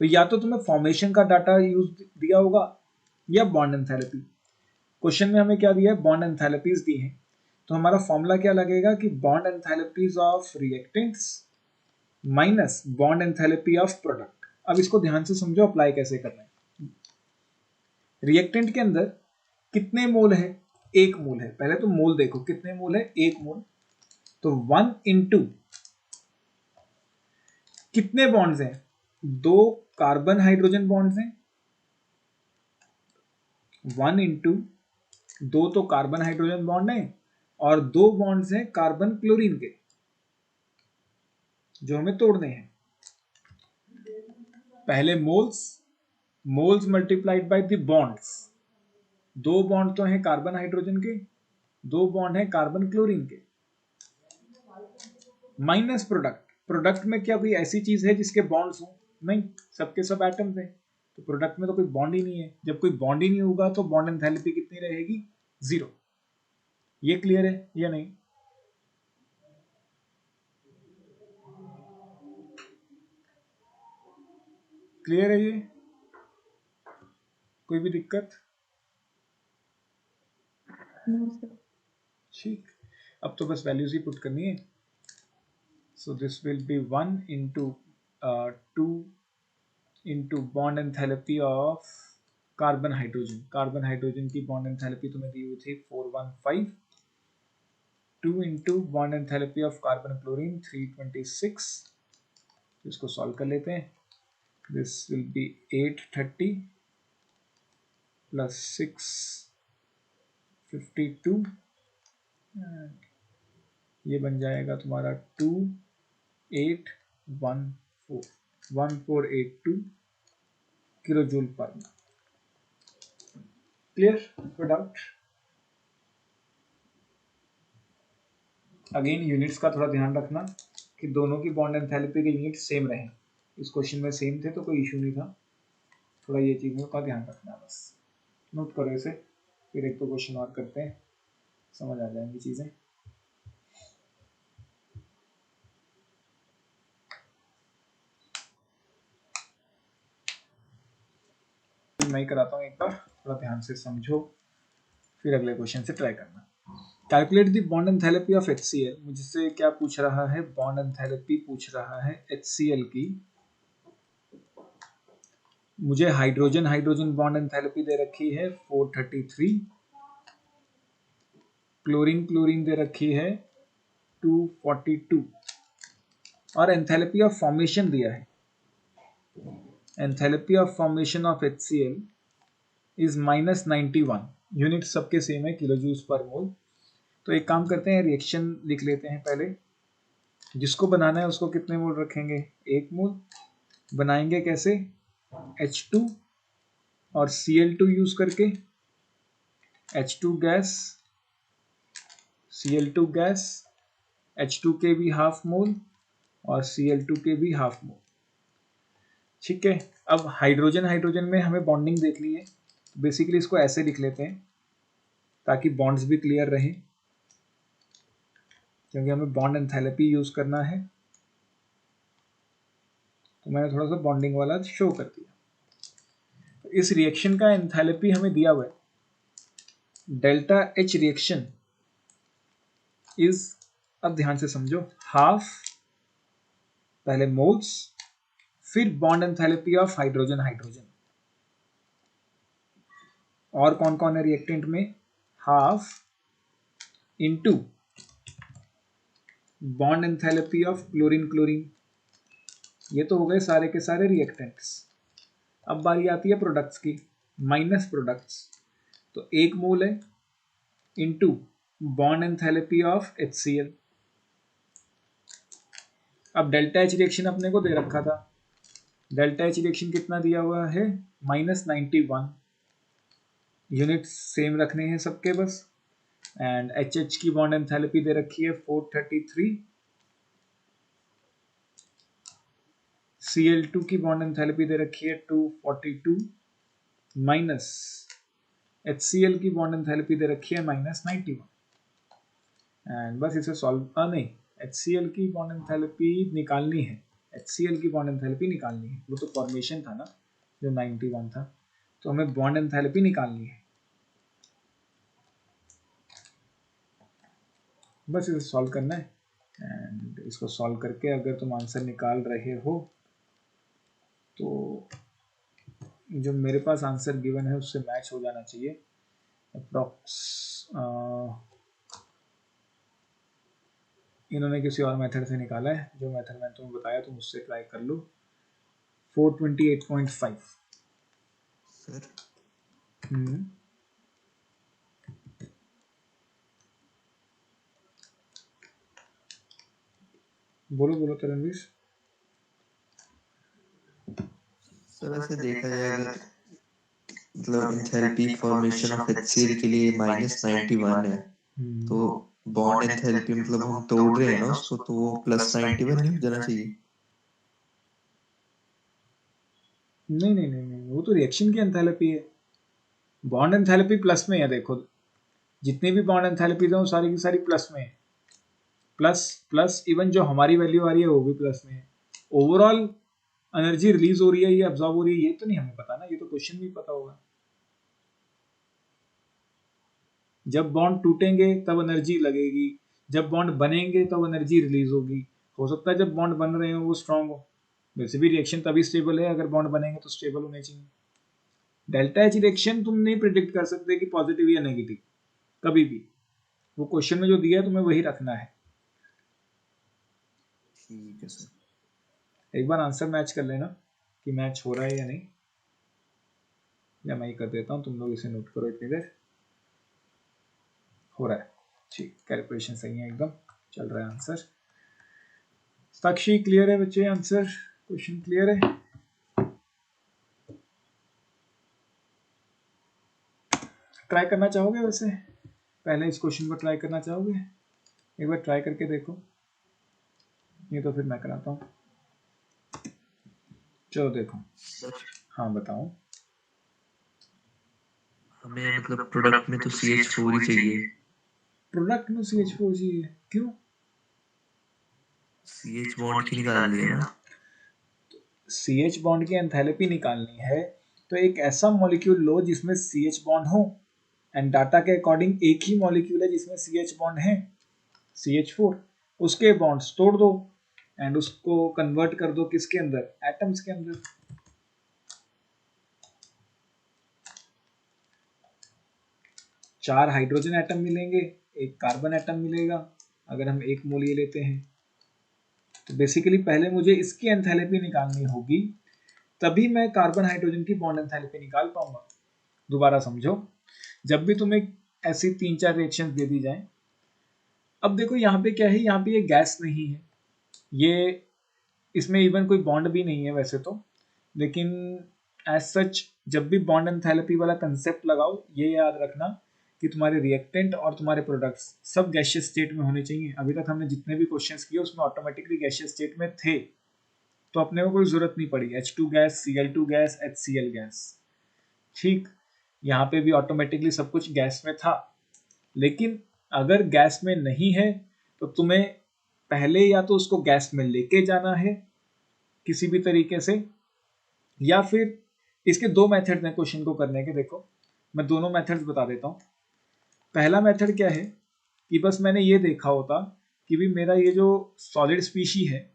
तो या तो तुम्हें फॉर्मेशन का डाटा यूज दिया होगा या बॉन्ड एंथैल्पी। क्वेश्चन में हमें क्या दिया है, बॉन्ड एंथैल्पीज दी है। तो हमारा फॉर्मूला क्या लगेगा कि bond enthalpies of reactants minus bond enthalpy of product. अब इसको ध्यान से समझो, अप्लाई कैसे करना है। रिएक्टेंट के अंदर कितने मोल है, एक मोल है। पहले तो मोल देखो कितने मोल है, एक मोल। तो 1 इंटू कितने बॉन्ड्स हैं, दो कार्बन हाइड्रोजन बॉन्ड्स हैं। 1 इंटू दो तो कार्बन हाइड्रोजन बॉन्ड है, और दो बॉन्ड्स हैं कार्बन क्लोरीन के, जो हमें तोड़ने हैं। पहले moles multiplied by the bonds. दो बॉन्ड तो हैं कार्बन हाइड्रोजन के, दो बॉन्ड हैं कार्बन क्लोरीन के, माइनस प्रोडक्ट में क्या कोई ऐसी चीज है जिसके बॉन्ड्स हो, नहीं, सबके सब एटम्स हैं। तो प्रोडक्ट में तो कोई बॉन्ड ही नहीं है। जब कोई बॉन्ड ही नहीं होगा तो बॉन्ड एंथैल्पी कितनी रहेगी, 0। ये क्लियर है या नहीं? क्लियर है ये? कोई भी दिक्कत? ठीक, अब तो बस वैल्यूज ही पुट करनी है। So this will be 1 into 2 into bond enthalpy of carbon hydrogen की बॉन्ड एंथैल्पी तुम्हें दी हुई थी 415, 2 into bond enthalpy of carbon chlorine 326। इसको सॉल्व कर लेते हैं। दिस विल बी 830 प्लस 652, ये बन जाएगा तुम्हारा 1482 किलो जूल पर मोल। क्लियर? कोई डाउट? अगेन यूनिट्स का थोड़ा ध्यान रखना कि दोनों की बॉन्ड एंथैल्पी के यूनिट सेम रहे। इस क्वेश्चन में सेम थे तो कोई इशू नहीं था, थोड़ा ये चीज़ों का ध्यान रखना बस। नोट करो इसे, फिर एक तो क्वेश्चन और करते हैं, समझ आ जाएंगी चीज़ें। मैं कराता हूँ एक बार, थोड़ा ध्यान से समझो, फिर अगले क्वेश्चन से ट्राई करना। Calculate the bond enthalpy of HCl। मुझसे क्या पूछ रहा है, बॉन्ड एंथैल्पी पूछ रहा है HCl की। मुझे हाइड्रोजन हाइड्रोजन बॉन्ड एंथैल्पी दे रखी है 433, क्लोरीन क्लोरीन दे रखी है 242 और एंथैल्पी ऑफ फॉर्मेशन दिया है, enthalpy of formation of HCl is -91, unit सबके सेम है किलो जूल्स पर मोल। तो एक काम करते हैं, रिएक्शन लिख लेते हैं पहले, जिसको बनाना है उसको कितने मोल रखेंगे, 1 मोल। बनाएंगे कैसे, H2 और Cl2 यूज करके, H2 gas Cl2 gas, H2 के भी हाफ मोल और Cl2 के भी हाफ मोल। ठीक है, अब हाइड्रोजन हाइड्रोजन में हमें बॉन्डिंग देखनी है, बेसिकली इसको ऐसे लिख लेते हैं ताकि बॉन्ड्स भी क्लियर रहे, क्योंकि हमें बॉन्ड एंथैल्पी यूज करना है। तो मैंने थोड़ा सा बॉन्डिंग वाला शो कर दिया। तो इस रिएक्शन का एंथैल्पी हमें दिया हुआ है, डेल्टा H रिएक्शन इज, अब ध्यान से समझो, हाफ पहले मोल्स, फिर bond enthalpy of hydrogen hydrogen. और कौन कौन है रिएक्टेंट में, half into bond enthalpy of chlorine chlorine. ये तो हो गए सारे के सारे रिएक्टेंट्स। अब बारी आती है प्रोडक्ट्स की, माइनस प्रोडक्ट्स। तो 1 मोल है into bond enthalpy of HCl। अब डेल्टा H रिएक्शन अपने को दे रखा था, डेल्टा H रिएक्शन कितना दिया हुआ है, -91, यूनिट सेम रखने हैं सबके बस। एंड HH की बॉन्ड एंथैल्पी दे रखी है 433, Cl2 की बॉन्ड एंथैल्पी दे रखी है 242, माइनस HCl की बॉन्ड एंथैल्पी दे रखी है -91। एंड बस इसे सॉल्व, नहीं, HCl की बॉन्ड एंथैल्पी निकालनी है, HCl की बॉन्ड एंथैल्पी निकालनी है, वो तो फॉर्मेशन था ना जो 91 था, तो हमें बॉन्ड एंथैल्पी निकालनी है। बस इसे सॉल्व करना है, एंड इसको सॉल्व करके अगर तुम आंसर निकाल रहे हो तो जो मेरे पास आंसर गिवन है उससे मैच हो जाना चाहिए अप्रॉक्स। इन्होंने किसी और मेथड से निकाला है, जो मेथड मैंने तुम्हें बताया तुम उससे ट्राई कर लो। 428.5 सर। बोलो बोलो तरणवीर। सर वैसे देखा जाए अगर मतलब एंथैल्पी फॉर्मेशन ऑफ HCl के लिए -91 है, तो बॉन्ड एंथैल्पी मतलब हम तोड़ रहे हैं ना उसको, तो वो +91 नहीं हो जाना चाहिए? नहीं नहीं नहीं नहीं, वो तो रिएक्शन की एंथैल्पी है, बॉन्ड एंथैल्पी प्लस में है। देखो जितनी भी बॉन्ड एंथैल्पी है वो सारी की सारी प्लस में है, प्लस प्लस, इवन जो हमारी वैल्यू आ रही है वो भी प्लस में है। ओवरऑल एनर्जी रिलीज हो रही है या अब्जॉर्ब हो रही है ये तो नहीं हमें पता ना, ये तो क्वेश्चन भी पता होगा। जब बॉन्ड टूटेंगे तब एनर्जी लगेगी, जब बॉन्ड बनेंगे तब एनर्जी रिलीज होगी। हो सकता है जब बॉन्ड बन रहे हो वो स्ट्रांग हो, वैसे भी रिएक्शन तभी स्टेबल है अगर बॉन्ड बनेंगे तो स्टेबल होने चाहिए। डेल्टा H रिएक्शन तुम नहीं प्रिडिक्ट कर सकते कि पॉजिटिव या नेगेटिव, कभी भी। वो क्वेश्चन में जो दिया है तुम्हें वही रखना है। ठीक है सर। एक बार आंसर मैच कर लेना कि मैच हो रहा है या नहीं, या मैं ही कर देता हूँ, तुम लोग इसे नोट करो इतनी देर। हो रहा है, ठीक, कैलकुलेशन सही है एकदम, चल रहा है आंसर। साक्षी क्लियर है बच्चे, आंसर क्वेश्चन क्लियर है? ट्राई करना चाहोगे वैसे, पहले इस क्वेश्चन को ट्राई करना चाहोगे? एक बार ट्राई करके देखो, ये तो फिर मैं कराता हूँ। चलो देखो। हाँ बताओ। हमें मतलब प्रोडक्ट में तो CH4 ही चाहिए। प्रोडक्ट में CH4 चाहिए, क्यों? CH बॉन्ड की निकालनी है ना। CH बॉन्ड की एंथैल्पी निकालनी है तो एक ऐसा मॉलिक्यूल लो जिसमें CH बॉन्ड हो, एंड डाटा के अकॉर्डिंग एक ही मॉलिक्यूल है जिसमें CH बॉन्ड है, CH4। उसके बॉन्ड्स तोड़ दो एंड उसको कन्वर्ट कर दो किसके अंदर, एटम्स के अंदर। 4 हाइड्रोजन एटम मिलेंगे, 1 कार्बन एटम मिलेगा अगर हम 1 मोल ये लेते हैं। तो बेसिकली पहले मुझे इसकी एंथैल्पी निकालनी होगी, तभी मैं कार्बन हाइड्रोजन की बॉन्ड एंथैल्पी निकाल पाऊंगा। दोबारा समझो, जब भी तुम्हें ऐसी 3-4 रिएक्शन दे दी जाए, अब देखो यहाँ पे क्या है, यहाँ पे ये गैस नहीं है, ये इसमें इवन कोई बॉन्ड भी नहीं है वैसे तो, लेकिन एज सच जब भी बॉन्ड एंथैल्पी वाला कंसेप्ट लगाओ, ये याद रखना कि तुम्हारे रिएक्टेंट और तुम्हारे प्रोडक्ट्स सब गैसियस स्टेट में होने चाहिए। अभी तक हमने जितने भी क्वेश्चंस किए उसमें ऑटोमेटिकली गैसियस स्टेट में थे, तो अपने को कोई जरूरत नहीं पड़ी H2 gas, Cl2 gas, HCl gas. ठीक, यहाँ पे भी ऑटोमेटिकली सब कुछ गैस में था, लेकिन अगर गैस में नहीं है तो तुम्हें पहले या तो उसको गैस में लेके जाना है किसी भी तरीके से, या फिर इसके 2 मेथड हैं क्वेश्चन को करने के। देखो मैं दोनों मेथड्स बता देता हूँ। पहला मेथड क्या है कि बस मैंने ये देखा होता कि भी मेरा ये जो सॉलिड स्पीशी है,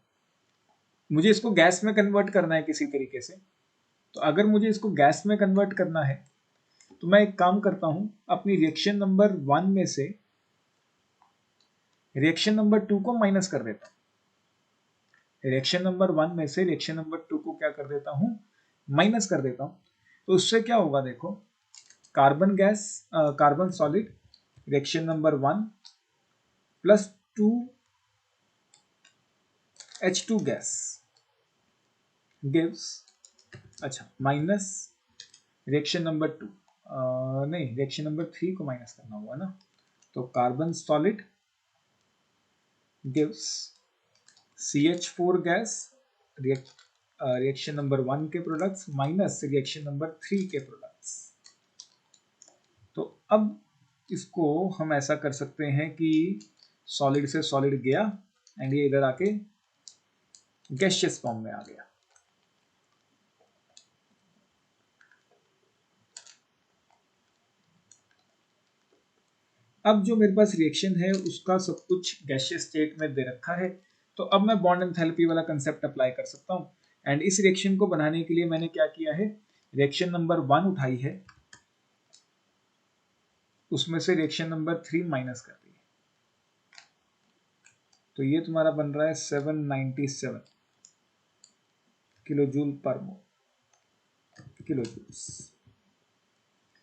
मुझे इसको गैस में कन्वर्ट करना है किसी तरीके से। तो अगर मुझे इसको गैस में कन्वर्ट करना है तो मैं एक काम करता हूं, अपनी रिएक्शन नंबर 1 में से रिएक्शन नंबर 2 को माइनस कर देता हूं। रिएक्शन नंबर 1 में से रिएक्शन नंबर 2 को क्या कर देता हूं, माइनस कर देता हूं। तो उससे क्या होगा, देखो carbon gas, carbon solid reaction number 1 plus 2 H2 gas gives, अच्छा माइनस रिएक्शन नंबर 2, नहीं रिएक्शन नंबर 3 को माइनस करना होगा ना, तो carbon solid gives CH4 gas reaction number 1 के प्रोडक्ट्स माइनस रिएक्शन नंबर 3 के प्रोडक्ट्स। तो अब इसको हम ऐसा कर सकते हैं कि सॉलिड से सॉलिड गया एंड ये इधर आके गैसियस फॉर्म में आ गया। अब जो मेरे पास रिएक्शन है उसका सब कुछ गैसियस स्टेट में दे रखा है, तो अब मैं बॉन्ड एंथैल्पी वाला कंसेप्ट अप्लाई कर सकता हूँ। एंड इस रिएक्शन को बनाने के लिए मैंने क्या किया है, रिएक्शन नंबर 1 उठाई है, उसमें से रिएक्शन नंबर 3 माइनस कर दी है, तो ये तुम्हारा बन रहा है 797 किलोजूल पर मोल, किलोजूल्स।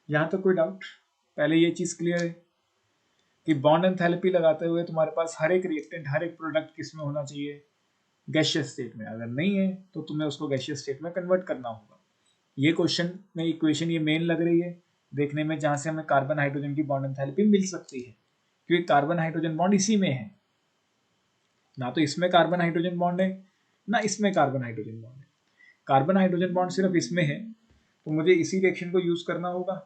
यहां तक कोई डाउट? पहले ये चीज क्लियर है कि बॉन्ड एंथैल्पी लगाते हुए तुम्हारे पास हर एक रिएक्टेंट, हर एक प्रोडक्ट किस में होना चाहिए, गैसियस स्टेट में। अगर नहीं है तो तुम्हें उसको गैसियस स्टेट में कन्वर्ट करना होगा। ये क्वेश्चन में इक्वेशन ये मेन लग रही है देखने में, जहां से हमें कार्बन हाइड्रोजन की बॉन्ड एंथैल्पी मिल सकती है, क्योंकि कार्बन हाइड्रोजन बॉन्ड इसी में है, ना तो इसमें कार्बन हाइड्रोजन बॉन्ड है ना इसमें कार्बन हाइड्रोजन बॉन्ड है। कार्बन हाइड्रोजन बॉन्ड सिर्फ इसमें है, तो मुझे इसी रिएक्शन को यूज करना होगा,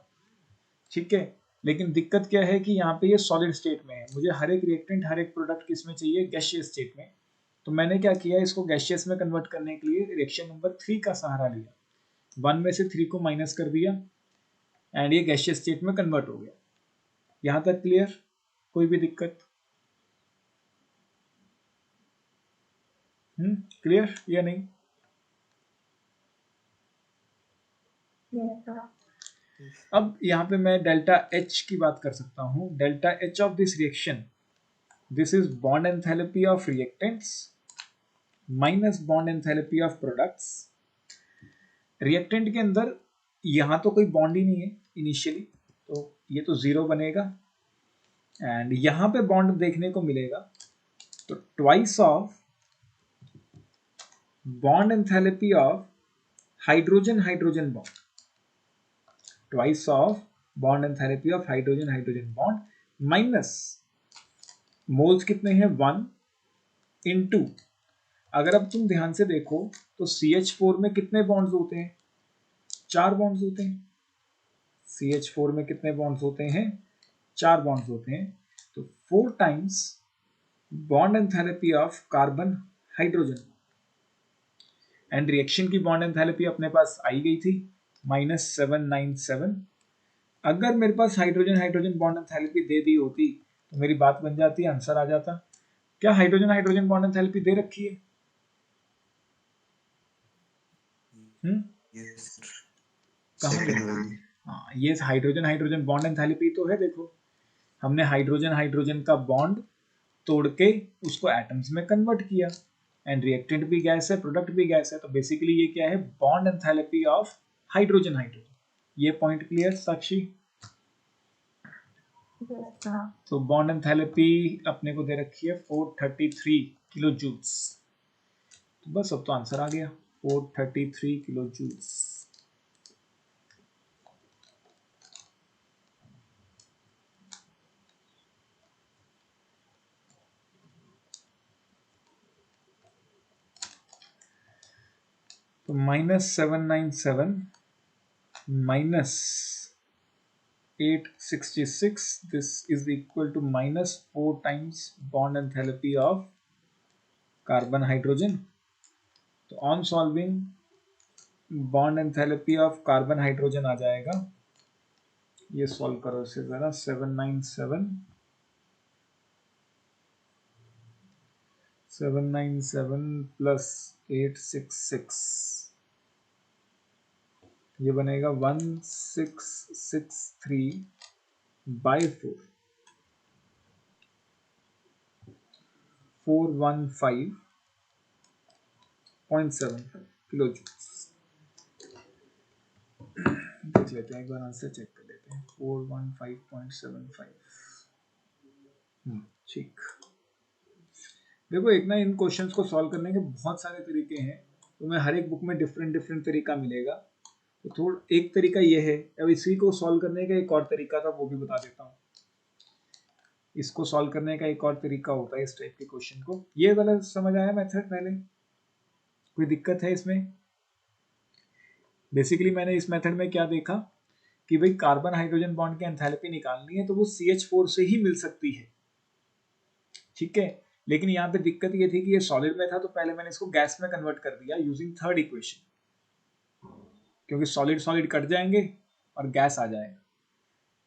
ठीक है। लेकिन दिक्कत क्या है कि यहाँ पे ये सॉलिड स्टेट में है, मुझे हर एक रिएक्टेंट, हर एक प्रोडक्ट किस में चाहिए, गैसियस स्टेट में। तो मैंने क्या किया, इसको गैसियस में कन्वर्ट करने के लिए रिएक्शन नंबर 3 का सहारा लिया, 1 में से 3 को माइनस कर दिया एंड ये गैसियस स्टेट में कन्वर्ट हो गया। यहाँ तक क्लियर? कोई भी दिक्कत? क्लियर या नहीं? Yes, sir. अब यहाँ पे मैं डेल्टा H की बात कर सकता हूँ। Delta H of this reaction, this is bond enthalpy of reactants minus bond enthalpy of products. Reactant के अंदर यहाँ तो कोई बॉन्ड ही नहीं है इनिशियली, तो ये तो 0 बनेगा एंड यहाँ पे बॉन्ड देखने को मिलेगा, तो twice of bond enthalpy of hydrogen hydrogen bond, twice of bond enthalpy of hydrogen hydrogen bond minus moles कितने हैं, 1 इनटू, अगर अब तुम ध्यान से देखो तो CH4 में कितने बॉन्ड्स होते हैं, 4 बॉन्ड्स होते हैं। CH4 में कितने बॉन्ड्स होते हैं, 4 बॉन्ड्स होते हैं। तो 4 times bond enthalpy of carbon hydrogen and reaction की बॉन्ड एंथैल्पी अपने पास आई गई थी -797। अगर मेरे पास हाइड्रोजन हाइड्रोजन बॉन्ड एंथैल्पी दे दी होती तो मेरी बात बन जाती, आंसर आ जाता। क्या हाइड्रोजन हाइड्रोजन बॉन्ड एंथैल्पी दे रखी है? Yes, sir. कहाँ Second दे? वाली। हाँ, ये हाइड्रोजन हाइड्रोजन बॉन्ड एंथैल्पी तो है। देखो हमने हाइड्रोजन हाइड्रोजन का बॉन्ड तोड़ के उसको एटम्स में कन्वर्ट किया, एंड रिएक्टेंट भी गैस है, प्रोडक्ट भी गैस है, तो बेसिकली ये क्या है, bond enthalpy of hydrogen hydrogen. ये point clear Sakshi? Yes sir. तो बॉन्ड एंथैल्पी अपने को दे रखी है 433 किलो जूल्स। तो बस अब तो आंसर आ गया, 433 किलो जूल्स। तो -797 minus 866, this is equal to -4 times bond enthalpy of carbon hydrogen. तो on solving bond enthalpy of carbon hydrogen आ जाएगा, ये सॉल्व करो इसे जरा, 797 प्लस 866, ये बनेगा 1663/4, 415.75 किलो जूल्स। देख लेते हैं एक बार, आंसर चेक कर लेते हैं, 415.75। ठीक। देखो एक ना इन क्वेश्चंस को सॉल्व करने के बहुत सारे तरीके हैं, तुम्हें हर एक बुक में डिफरेंट डिफरेंट तरीका मिलेगा। तो थोड़ा एक तरीका ये है, अब इसी को सॉल्व करने का एक और तरीका था, वो भी बता देता हूँ। इसको सॉल्व करने का एक और तरीका होता है इस टाइप के क्वेश्चन को। ये वाला समझ आया मेथड? पहले कोई दिक्कत है इसमें? बेसिकली मैंने इस मेथड में क्या देखा कि भाई कार्बन हाइड्रोजन बॉन्ड की एंथैल्पी निकालनी है तो वो CH4 से ही मिल सकती है, ठीक है। लेकिन यहाँ पे दिक्कत ये थी कि ये सॉलिड में था, तो पहले मैंने इसको गैस में कन्वर्ट कर दिया यूजिंग थर्ड इक्वेशन, क्योंकि सॉलिड सॉलिड कट जाएंगे और गैस आ जाएगा।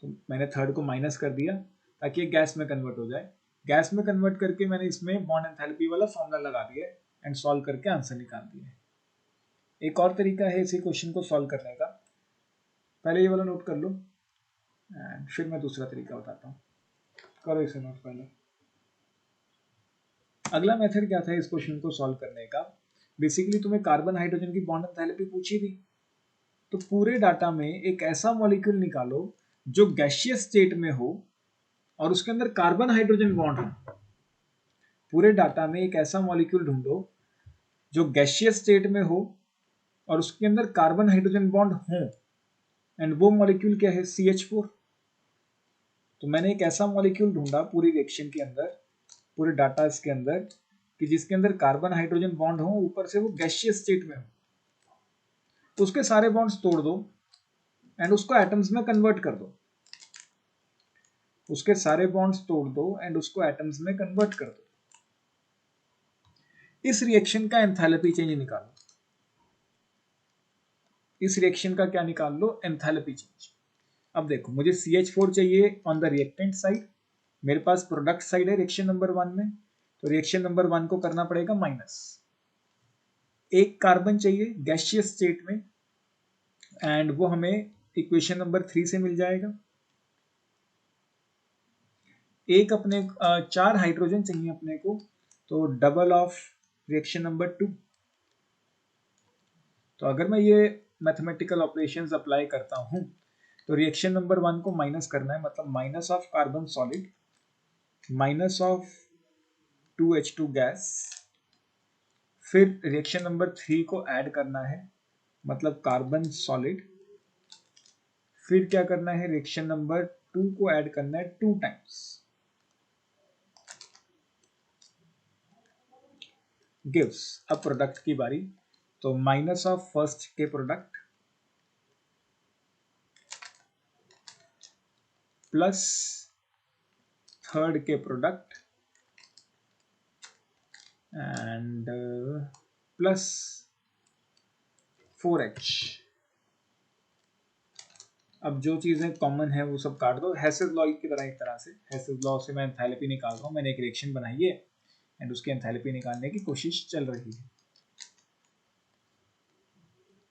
तो मैंने थर्ड को माइनस कर दिया ताकि ये गैस में कन्वर्ट हो जाए। गैस में कन्वर्ट करके मैंने इसमें बॉन्ड एंथैल्पी वाला फॉर्मूला लगा दिया एंड सॉल्व करके आंसर निकाल दिया। एक और तरीका है इसी क्वेश्चन को सॉल्व करने का, पहले ये वाला नोट कर लो एंड फिर मैं दूसरा तरीका बताता हूँ। करो इसे नोट पहले। अगला मेथड क्या था इस क्वेश्चन को सॉल्व करने का, बेसिकली तुम्हें कार्बन हाइड्रोजन की बॉन्ड एंथैल्पी पूछी थी, तो पूरे डाटा में एक ऐसा मॉलिक्यूल निकालो जो गैसियस स्टेट में हो और उसके अंदर कार्बन हाइड्रोजन बॉन्ड हो। पूरे डाटा में एक ऐसा मॉलिक्यूल ढूंढो जो गैसियस स्टेट में हो और उसके अंदर कार्बन हाइड्रोजन बॉन्ड हो, एंड वो मॉलिक्यूल क्या है, CH4। तो मैंने एक ऐसा मॉलिक्यूल ढूंढा पूरी रिएक्शन के अंदर, पूरे डाटा इसके अंदर, कि जिसके अंदर कार्बन हाइड्रोजन बॉन्ड हो, ऊपर से वो गैसियस स्टेट में हो। तो उसके सारे बॉन्ड्स तोड़ दो एंड उसको एटम्स में कन्वर्ट कर दो। उसके सारे बॉन्ड्स तोड़ दो एंड उसको एटम्स में कन्वर्ट कर दो। इस रिएक्शन का एंथैल्पी चेंज निकालो। इस रिएक्शन का क्या निकाल लो, एंथैल्पी चेंज। अब देखो मुझे CH4 चाहिए ऑन द रिएक्टेंट साइड, मेरे पास प्रोडक्ट साइड है रिएक्शन नंबर 1 में, तो रिएक्शन नंबर 1 को करना पड़ेगा माइनस। एक कार्बन चाहिए गैसियस स्टेट में एंड वो हमें इक्वेशन नंबर 3 से मिल जाएगा। एक अपने 4 हाइड्रोजन चाहिए अपने को, तो डबल ऑफ रिएक्शन नंबर 2। तो अगर मैं ये मैथमेटिकल ऑपरेशंस अप्लाई करता हूं तो रिएक्शन नंबर 1 को माइनस करना है, मतलब minus of carbon solid minus of 2H2 gas, फिर रिएक्शन नंबर 3 को ऐड करना है, मतलब कार्बन सॉलिड, फिर क्या करना है, रिएक्शन नंबर 2 को ऐड करना है 2 टाइम्स, गिव्स अब प्रोडक्ट की बारी। तो माइनस ऑफ फर्स्ट के प्रोडक्ट प्लस थर्ड के प्रोडक्ट एंड प्लस 4H। अब जो चीजें कॉमन है वो सब काट दो, हेसेस लॉ की तरह। एक तरह से हेसेस लॉ से मैं एंथैल्पी निकाल रहा हूँ, मैंने एक रिएक्शन बनाई है एंड उसकी एंथैल्पी निकालने की कोशिश चल रही है।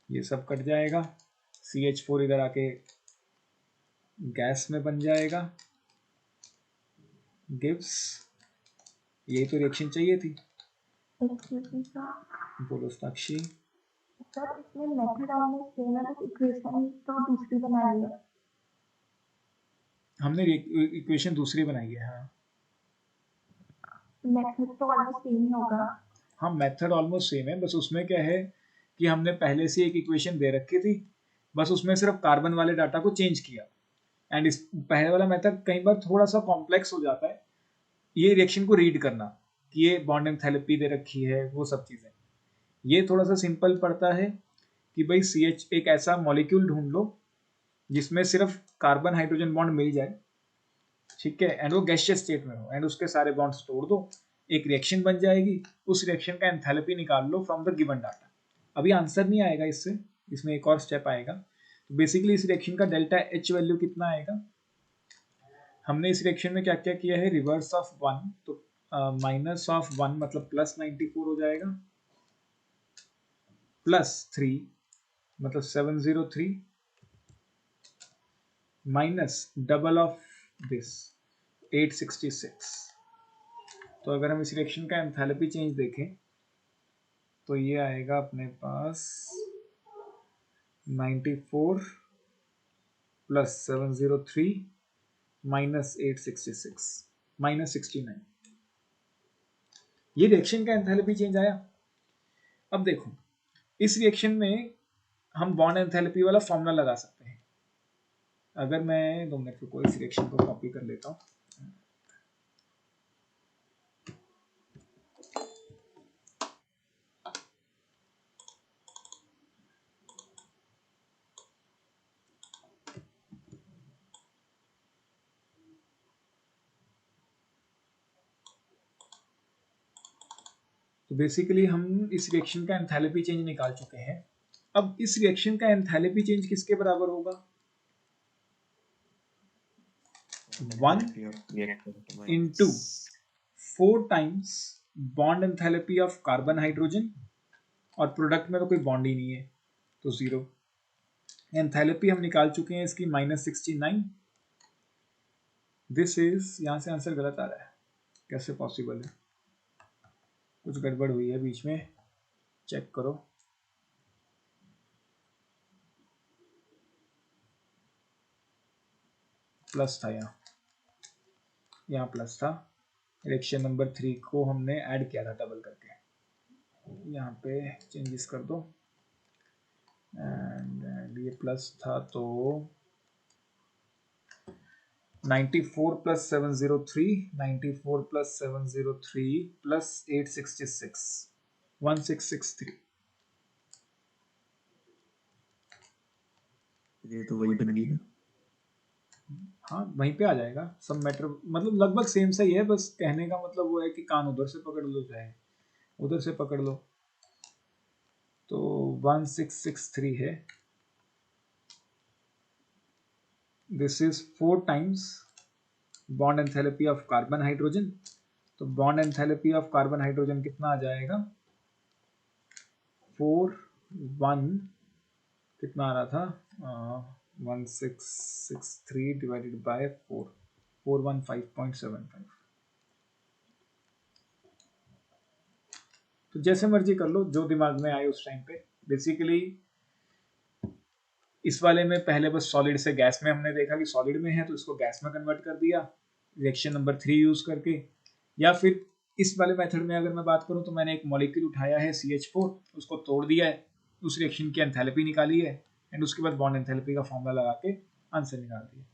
ये सब कट जाएगा, CH4 इधर आके गैस में बन जाएगा, गिव्स, यही तो रिएक्शन चाहिए थी। एक्सक्यूज मी सर, बोलो साक्षी। सर इसमें मेथड ऑलमोस्ट सेम है, बस इक्वेशन तो दूसरी बनाई है। हमने इक्वेशन दूसरी बनाई है। हाँ मेथड तो ऑलमोस्ट सेम ही होगा। हाँ मेथड ऑलमोस्ट सेम है, बस उसमें क्या है कि हमने पहले से एक इक्वेशन दे रखी थी, बस उसमें सिर्फ कार्बन वाले डाटा को चेंज किया। एंड इस पहले वाला मेथड कई बार थोड़ा सा कॉम्प्लेक्स हो जाता है, ये रिएक्शन को रीड करना कि ये बॉन्ड एंथैल्पी दे रखी है, वो सब चीज़ें। ये थोड़ा सा सिंपल पड़ता है कि भाई CH एक ऐसा मॉलिक्यूल ढूंढ लो जिसमें सिर्फ कार्बन हाइड्रोजन बॉन्ड मिल जाए, ठीक है, एंड वो गैसियस स्टेट में हो, एंड उसके सारे बॉन्ड्स तोड़ दो, एक रिएक्शन बन जाएगी, उस रिएक्शन का एंथैल्पी निकाल लो फ्रॉम द गिवन डाटा। अभी आंसर नहीं आएगा इससे, इसमें एक और स्टेप आएगा। तो बेसिकली इस रिएक्शन का डेल्टा H वैल्यू कितना आएगा। हमने इस रिएक्शन में क्या क्या किया है, रिवर्स ऑफ 1, तो -1 मतलब +94 हो जाएगा, +3 मतलब 703, माइनस डबल ऑफ दिस 866। तो अगर हम इस रिएक्शन का एंथैल्पी चेंज देखें तो ये आएगा अपने पास 94 + 703 -866 -69। ये रिएक्शन का एंथैल्पी चेंज आया। अब देखो इस रिएक्शन में हम बॉन्ड एंथैल्पी वाला फॉर्मूला लगा सकते हैं। अगर मैं 2 मिनट को इस रिएक्शन को कॉपी कर लेता हूँ, तो बेसिकली हम इस रिएक्शन का एंथैल्पी चेंज निकाल चुके हैं। अब इस रिएक्शन का एंथैल्पी चेंज किसके बराबर होगा, 1 into 4 times bond enthalpy of carbon hydrogen, और प्रोडक्ट में तो कोई बॉन्ड ही नहीं है तो 0। एंथैल्पी हम निकाल चुके हैं इसकी -69। दिस इज, यहां से आंसर गलत आ रहा है, कैसे पॉसिबल है, कुछ गड़बड़ हुई है बीच में, चेक करो। प्लस था यहाँ प्लस था, रिएक्शन नंबर 3 को हमने ऐड किया था डबल करके, यहाँ पे चेंजेस कर दो, एंड ये प्लस था तो 94 + 703 94 + 703 + 866 1663। ये तो वही बन गई ना। हाँ वहीं पे आ जाएगा, सब मैटर मतलब लगभग सेम सा ही है, बस कहने का मतलब वो है कि कान उधर से पकड़ लो चाहे उधर से पकड़ लो। तो 1663 है, this is 4 times bond enthalpy of carbon hydrogen. तो bond enthalpy of carbon hydrogen कितना आ जाएगा, 1 कितना आ रहा था, 1663 डिवाइडेड बाय 4, 415.75। तो जैसे मर्जी कर लो, जो दिमाग में आए उस टाइम पे। बेसिकली इस वाले में पहले बस सॉलिड से गैस में हमने देखा कि सॉलिड में है तो इसको गैस में कन्वर्ट कर दिया रिएक्शन नंबर 3 यूज करके, या फिर इस वाले मेथड में अगर मैं बात करूं तो मैंने एक मॉलिक्यूल उठाया है CH4, उसको तोड़ दिया है, उस रिएक्शन की एंथैल्पी निकाली है, एंड उसके बाद बॉन्ड एंथैल्पी का फॉर्मूला लगा के आंसर निकाल दिया।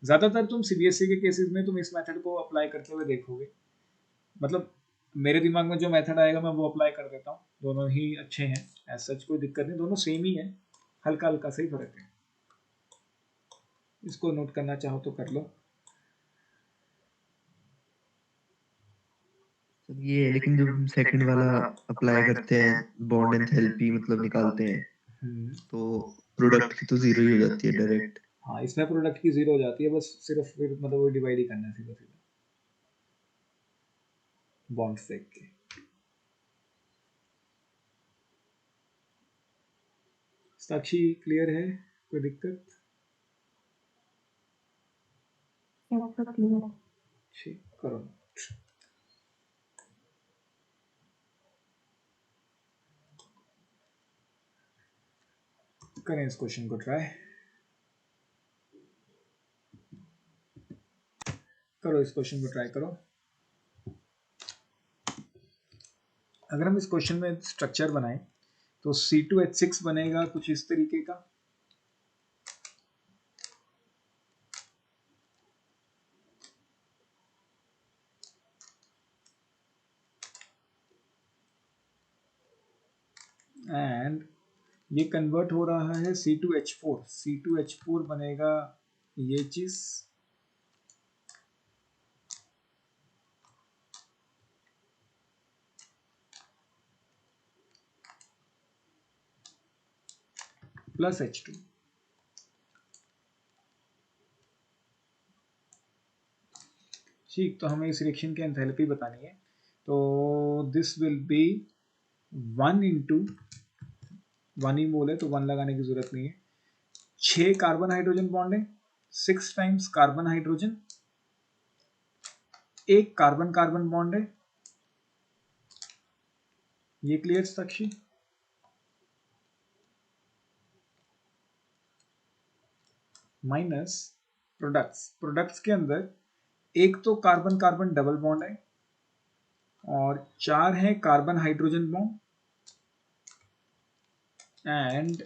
ज़्यादातर तुम CBSE के केसेस में तुम इस मेथड को अप्लाई करते हुए देखोगे, मतलब मेरे दिमाग में जो मेथड आएगा मैं वो अप्लाई कर देता हूँ। दोनों ही अच्छे हैं, ऐसा सच कोई दिक्कत नहीं, दोनों सेम ही है, हल्का हल्का सही फर्क है। इसको नोट करना चाहो तो कर लो। ये है, लेकिन जब सेकंड वाला अप्लाई करते हैं, बॉन्ड एंथैल्पी मतलब निकालते हैं, तो प्रोडक्ट की तो जीरो ही हो जाती है डायरेक्ट। हाँ इसमें प्रोडक्ट की 0 हो जाती है, बस सिर्फ फिर मतलब वो डिवाइड ही करना है सीधा सीधा बॉन्ड सेक के। साक्षी क्लियर है, कोई दिक्कत। Check for clear. ठीक, करो। करें इस क्वेश्चन को ट्राई, करो इस क्वेश्चन को ट्राई करो। अगर हम इस क्वेश्चन में स्ट्रक्चर बनाएं तो C2H6 बनेगा कुछ इस तरीके का, एंड ये कन्वर्ट हो रहा है C2H4, C2H4 बनेगा ये चीज, प्लस H2। ठीक, तो हमें इस रिएक्शन की एंथैल्पी बतानी है, तो दिस विल बी 1 इंटू 1 ही मोल है तो 1 लगाने की जरूरत नहीं है। 6 कार्बन हाइड्रोजन बॉन्ड है, 6 टाइम्स कार्बन हाइड्रोजन, एक कार्बन कार्बन बॉन्ड है, ये क्लियर साक्षी? माइनस प्रोडक्ट्स के अंदर एक तो कार्बन कार्बन डबल बॉन्ड है और 4 है कार्बन हाइड्रोजन बॉन्ड एंड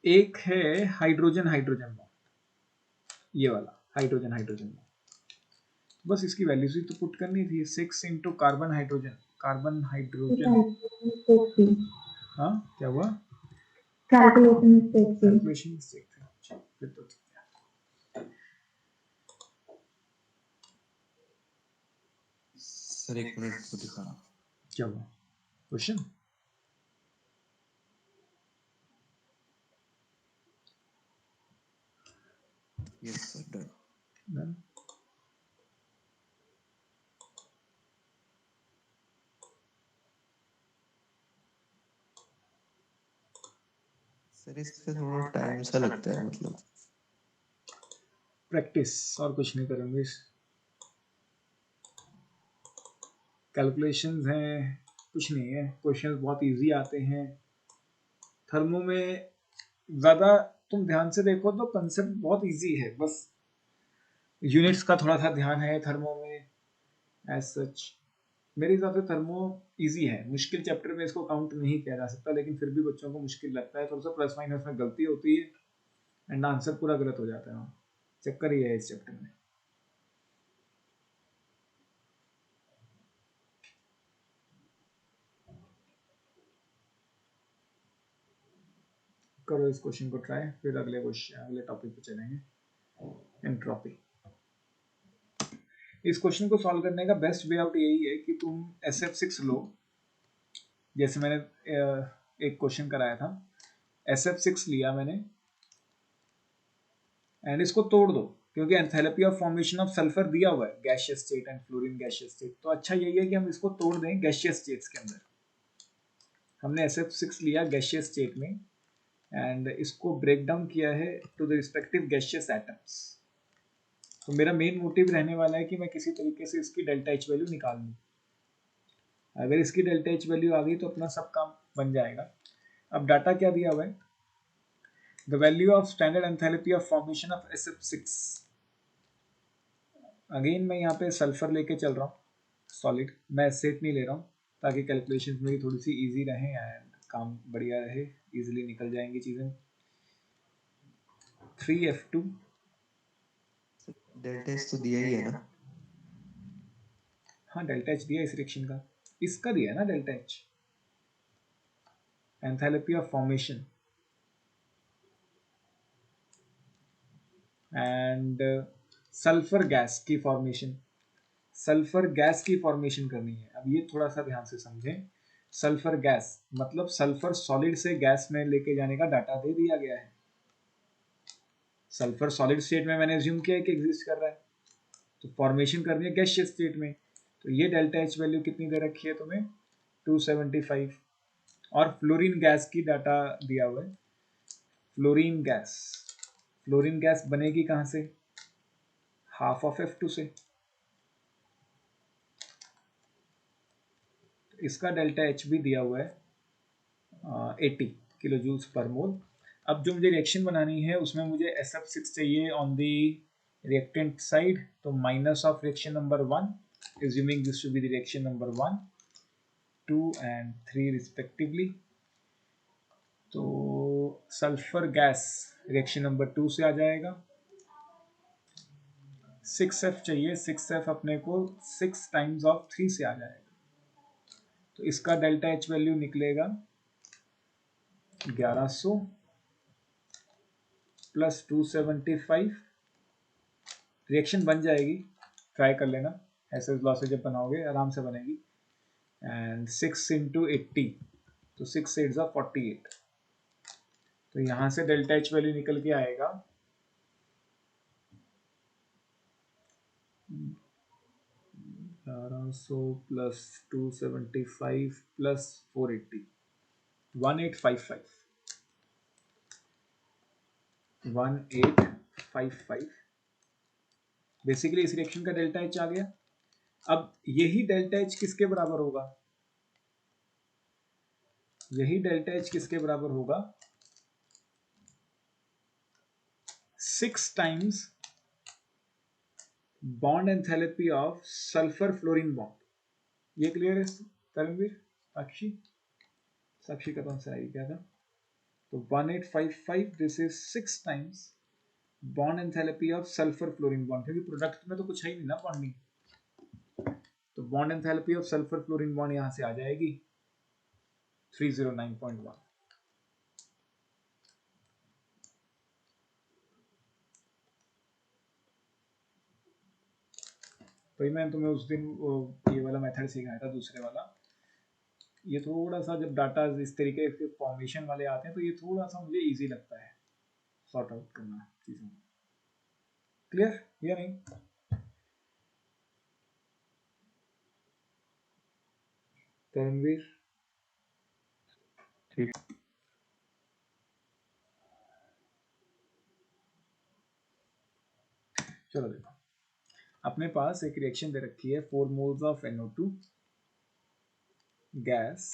एक है हाइड्रोजन हाइड्रोजन बॉन्ड, ये वाला हाइड्रोजन हाइड्रोजन बॉन्ड। बस इसकी वैल्यूज ही तो पुट करनी थी, 6 इंटू कार्बन हाइड्रोजन, हाँ क्या हुआ? कैलकुलेशन मिस्टेक थी, फिर तो ठीक है। सर 1 मिनट को दिखाना, क्या हुआ question? Yes sir, done. Sir इस पे थोड़ा टाइम सा लगता है, मतलब प्रैक्टिस और कुछ नहीं करेंगे। कैलकुलेशंस हैं, कुछ नहीं है, क्वेश्चंस बहुत इजी आते हैं। थर्मो में ज़्यादा तुम ध्यान से देखो तो कंसेप्ट बहुत इजी है, बस यूनिट्स का थोड़ा सा ध्यान है थर्मो में। एज सच मेरे हिसाब से थर्मो इजी है, मुश्किल चैप्टर में इसको काउंट नहीं किया जा सकता, लेकिन फिर भी बच्चों को मुश्किल लगता है, थोड़ा सा प्लस माइनस में गलती होती है एंड आंसर पूरा गलत हो जाता है वहाँ। चक्कर ही है इस चैप्टर में। करो इस क्वेश्चन को ट्राई, फिर अगले क्वेश्चन अगले टॉपिक पे चलेंगे, एंट्रोपी। इस क्वेश्चन को सॉल्व करने का बेस्ट वे आउट यही है कि तुम SF6 लो, जैसे मैंने एक क्वेश्चन कराया था, SF6 लिया मैंने एंड इसको तोड़ दो, क्योंकि enthalpy of formation of sulphur दिया हुआ है, gaseous state and fluorine gaseous state. तो अच्छा यही है कि हम इसको तोड़ दें गैसियस स्टेट्स के अंदर। हमने SF6 लिया गैसियस स्टेट में एंड इसको ब्रेक डाउन किया है to the respective gaseous atoms. तो मेरा मेन मोटिव रहने वाला है कि मैं किसी तरीके से इसकी डेल्टा H वैल्यू निकाल लूँ। अगर इसकी डेल्टा H वैल्यू आ गई तो अपना सब काम बन जाएगा। अब डाटा क्या दिया हुआ है, the value of standard enthalpy of formation of SF6। Again मैं यहाँ पे सल्फर लेके चल रहा हूँ सॉलिड, मैं एसेट नहीं ले रहा हूँ, ताकि कैलकुलेशन मेरी थोड़ी सी इजी रहे एंड काम बढ़िया रहे, इजीली निकल जाएंगी चीज़ें। 3F2 डेल्टा एच तो दिया ही है ना? हाँ डेल्टा H दिया इस रिएक्शन का, इसका दिया है ना delta H, enthalpy of formation and sulphur gas की फॉर्मेशन। सल्फर गैस की फॉर्मेशन करनी है। अब ये थोड़ा सा ध्यान से समझें, सल्फर गैस मतलब सल्फर सॉलिड से गैस में लेके जाने का डाटा दे दिया गया है। सल्फर सॉलिड स्टेट में मैंने अज्यूम किया है कि एग्जिस्ट कर रहा है, तो फॉर्मेशन करनी है गैसियस स्टेट में। तो ये डेल्टा H वैल्यू कितनी दे रखी है तुम्हें, 275, और फ्लोरीन गैस की डाटा दिया हुआ है। फ्लोरीन गैस बनेगी कहाँ से, हाफ ऑफ F2 से। इसका डेल्टा एच भी दिया हुआ है 80 किलो जूल्स पर मोल। अब जो मुझे रिएक्शन बनानी है उसमें मुझे SF6 चाहिए ऑन दी रिएक्टेंट साइड, तो minus of reaction number 1, assuming this to be the reaction number 1, 2 and 3 respectively। तो सल्फर गैस रिएक्शन नंबर 2 से आ जाएगा। 6F चाहिए, 6F अपने को 6 टाइम्स ऑफ 3 से आ जाएगा, तो इसका डेल्टा एच वैल्यू निकलेगा 1100 प्लस 275। रिएक्शन बन जाएगी, ट्राई कर लेना, एसएस लॉ से जब बनाओगे आराम से बनेगी। एंड 6 इंटू 80, तो 6 8 48, तो यहाँ से डेल्टा एच वैल्यू निकल के आएगा 1100 प्लस 275 प्लस 480, 1855। 1855 बेसिकली इस रिएक्शन का डेल्टा एच आ गया। अब यही डेल्टा एच किसके बराबर होगा? यही डेल्टा एच किसके बराबर होगा? 6 times bond enthalpy of sulphur fluorine bond. ये क्लियर है तरणवीर? साक्षी, साक्षी का तो आंसर आई क्या था? तो 1855 this is 6 times bond enthalpy of sulphur fluorine bond, क्योंकि प्रोडक्ट में तो कुछ है ही नहीं ना बॉन्डिंग, तो bond enthalpy of sulphur fluorine bond यहां से आ जाएगी 309.1। तो मैंने तुम्हें उस दिन ये वाला मेथड सिखाया था, दूसरे वाला। ये थोड़ा सा जब डाटा इस तरीके के फॉर्मेशन वाले आते हैं तो ये थोड़ा सा मुझे इजी लगता है सॉर्ट आउट करना चीज़ों। क्लियर या नहीं? तरणवीर ठीक। चलो देखो, अपने पास एक रिएक्शन दे रखी है, 4 moles of NO2 gas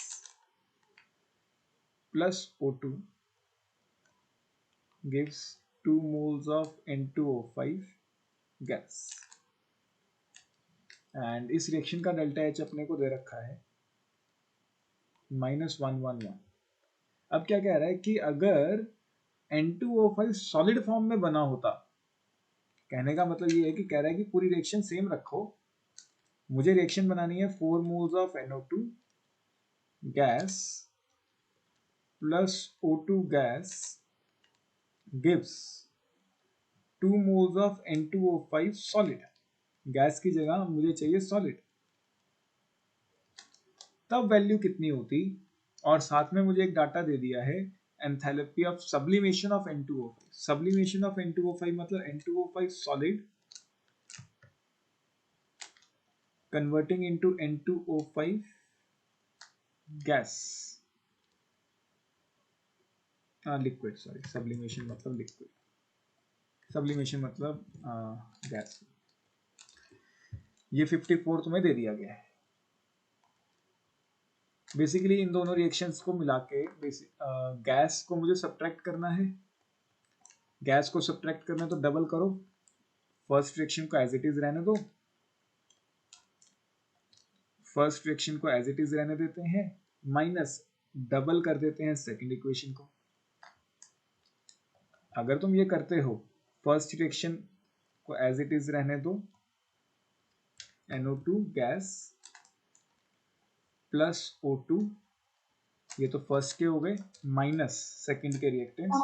plus O2 gives 2 moles of N2O5 gas, and इस रिएक्शन का डेल्टा एच अपने को दे रखा है -111। अब क्या कह रहा है कि अगर N2O5 सॉलिड फॉर्म में बना होता, कहने का मतलब ये है कि कह रहा है कि पूरी रिएक्शन सेम रखो, मुझे रिएक्शन बनानी है 4 moles of NO2 gas plus O2 gas gives 2 moles of N2O5 solid. Gas की जगह मुझे चाहिए सॉलिड, तब वैल्यू कितनी होती? और साथ में मुझे एक डाटा दे दिया है enthalpy of sublimation of N2O5। Sublimation of N2O5 मतलब N2O5 solid converting into N2O5 gas, liquid, sorry sublimation मतलब लिक्विड, सब्लिमेशन मतलब गैस। ये 54 तुम्हें दे दिया गया है। बेसिकली इन दोनों रिएक्शंस को मिला के गैस को मुझे सब्ट्रैक्ट करना है। गैस को सब्ट्रैक्ट करना है तो डबल करो, फर्स्ट रिएक्शन को एज इट इज रहने दो, फर्स्ट रिएक्शन को एज इट इज रहने देते हैं, माइनस डबल कर देते हैं सेकंड इक्वेशन को। अगर तुम ये करते हो, फर्स्ट रिएक्शन को एज इट इज रहने दो, NO2 गैस प्लस O2, ये तो फर्स्ट के हो गए, माइनस सेकंड के रिएक्टेंट्स।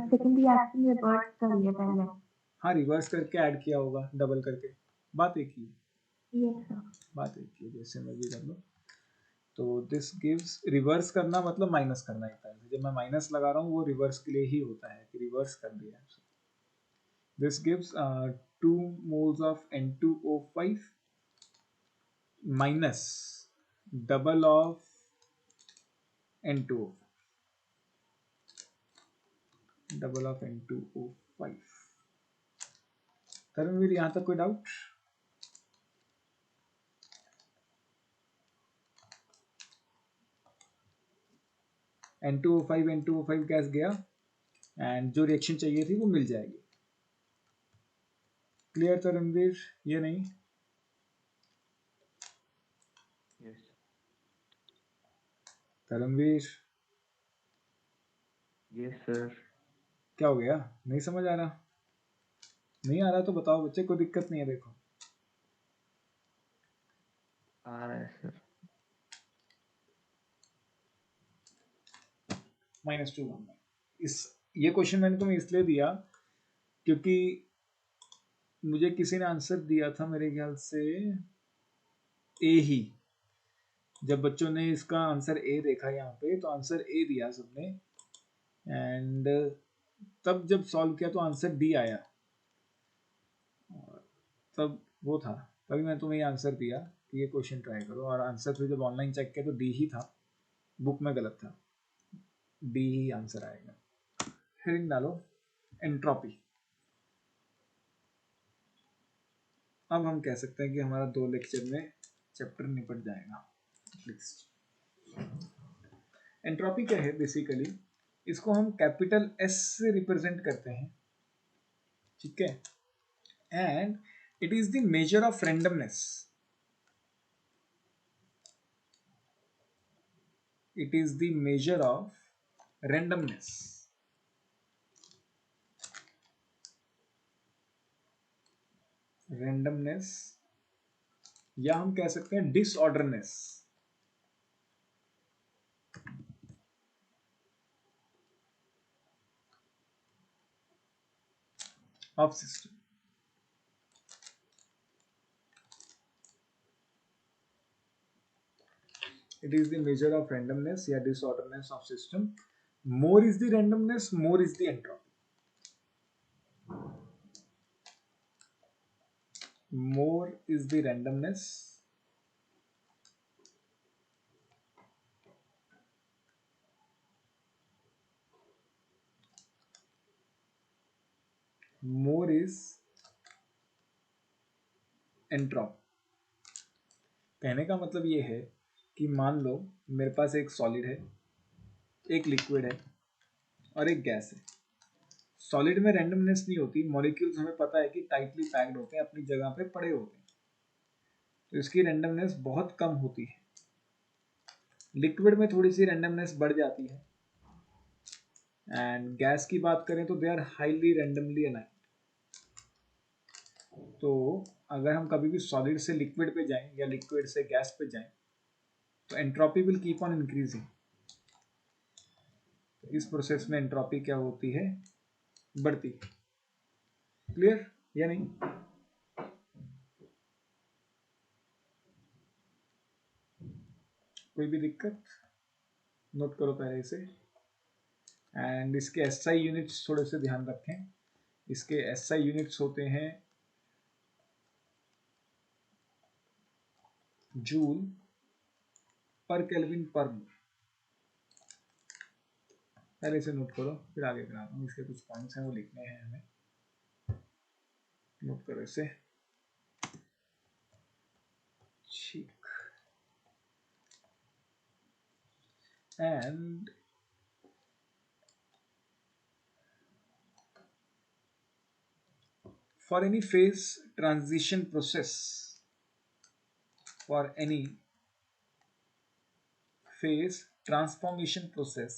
सेकंड रिएक्शन रिवर्स कर लिया पहले। हाँ, रिवर्स करके ऐड किया होगा, डबल करके। बात एक ही, यस सर। बात एक ही, जैसे मर्जी कर लो। तो दिस गिव्स, रिवर्स करना मतलब माइनस करना, एक तरह से जब मैं माइनस लगा रहा हूँ वो रिवर्स के लिए ही होता है कि रिवर्स कर दिया। This gives 2 moles of N2O5 minus double of N2O5, double of N2O5। तरणवीर, यहाँ तक कोई डाउट? N2O5 N2O5 गैस गया एंड जो रिएक्शन चाहिए थी वो मिल जाएगी। क्लियर तरणवीर? ये नहीं यस तरणवीर, यस सर। क्या हो गया? नहीं समझ आ रहा? नहीं आ रहा तो बताओ बच्चे, कोई दिक्कत नहीं है। देखो आ रहा है सर। -2 इस ये क्वेश्चन मैंने तुम्हें इसलिए दिया क्योंकि मुझे किसी ने आंसर दिया था मेरे ख्याल से ए ही। जब बच्चों ने इसका आंसर ए देखा यहाँ पे तो आंसर ए दिया सबने, एंड तब जब सॉल्व किया तो आंसर डी आया। तब वो था, तभी मैं तुम्हें ये आंसर दिया कि ये क्वेश्चन ट्राई करो, और आंसर फिर जब ऑनलाइन चेक किया तो डी ही था, बुक में गलत था, डी ही आंसर आएगा। हेडिंग डालो एंट्रोपी। अब हम कह सकते हैं कि हमारा 2 लेक्चर में चैप्टर निपट जाएगा। एंट्रोपी क्या है? बेसिकली इसको हम कैपिटल एस से रिप्रेजेंट करते हैं, ठीक है, and it is the measure of randomness. It is the measure of randomness. Randomness या हम कह सकते हैं disorderness of system. It is the measure of randomness या disorderness of system. More is the randomness, more is the entropy. More is the randomness, more is entropy. कहने का मतलब ये है कि मान लो मेरे पास एक सॉलिड है, एक लिक्विड है और एक गैस है। सॉलिड में रैंडमनेस नहीं होती, मॉलिक्यूल्स हमें पता है कि टाइटली पैक्ड होते हैं, अपनी जगह पे पड़े होते हैं, तो इसकी रैंडमनेस बहुत कम होती है। लिक्विड में थोड़ी सी रैंडमनेस बढ़ जाती है, एंड गैस की बात करें तो they are highly randomly aligned. तो अगर हम कभी भी सॉलिड से लिक्विड पे जाएं या लिक्विड से गैस पे जाएं तो entropy will keep on increasing. इस प्रोसेस में एंट्रोपी क्या होती है? बढ़ती है। क्लियर या नहीं? कोई भी दिक्कत? नोट करो पहले इसे, एंड इसके एसआई यूनिट्स थोड़े से ध्यान रखें। इसके एसआई यूनिट्स होते हैं जूल पर केल्विन पर मोल। पहले इसे नोट करो, फिर आगे कराता हूँ। इसके कुछ पॉइंट्स हैं वो लिखने हैं हमें, नोट करो इसे। ठीक, and for any phase transition process, for any phase transformation process,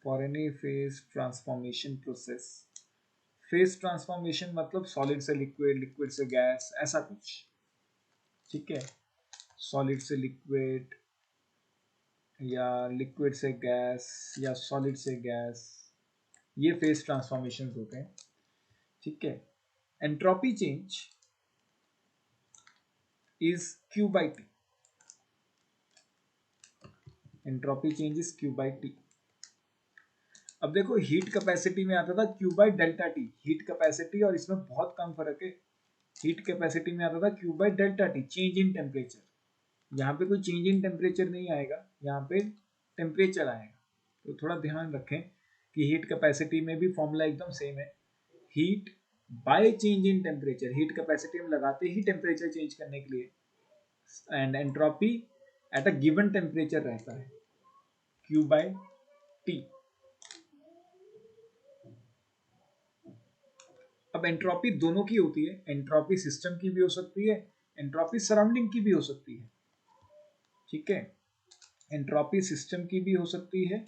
for any phase transformation process, phase transformation मतलब सॉलिड से लिक्विड, लिक्विड से गैस, ऐसा कुछ, ठीक है। सॉलिड से लिक्विड या लिक्विड से गैस या सॉलिड से गैस, ये फेज ट्रांसफॉर्मेशन होते हैं, ठीक है। Entropy change is Q by T. Entropy change is Q by T. अब देखो हीट कैपेसिटी में आता था Q by delta T, heat capacity, और इसमें बहुत कम फर्क है। हीट कैपेसिटी में आता था Q by delta T, change in temperature. यहाँ पे कोई चेंज इन टेम्परेचर नहीं आएगा, यहाँ पे टेम्परेचर आएगा। तो थोड़ा ध्यान रखें, कि हीट कैपेसिटी में भी फॉर्मूला एकदम सेम है, heat by change in temperature, heat capacity हम लगाते ही टेम्परेचर चेंज करने के लिए, and entropy at a given temperature रहता है Q by T। अब एंट्रोपी दोनों की होती है, एंट्रोपी सिस्टम की भी हो सकती है, एंट्रोपी सराउंडिंग की भी हो सकती है, ठीक है, एंट्रोपी सिस्टम की भी हो सकती है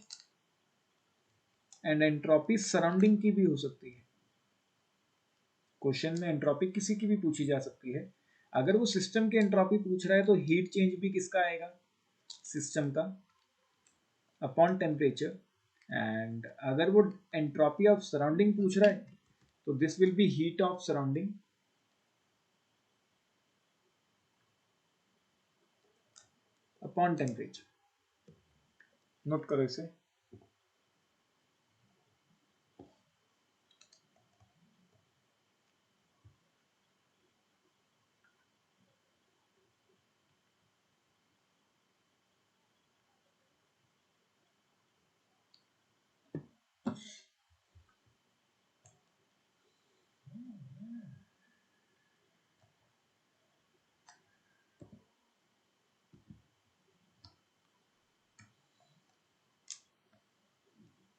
एंड एंट्रोपी सराउंडिंग की भी हो सकती है। क्वेश्चन में एंट्रोपी किसी की भी पूछी जा सकती है। अगर वो सिस्टम की एंट्रोपी पूछ रहा है तो हीट चेंज भी किसका आएगा, सिस्टम का, अपॉन टेम्परेचर, एंड अगर वो एंट्रोपी ऑफ सराउंडिंग पूछ रहा है तो this will be heat of surrounding upon temperature. Note करो इसे।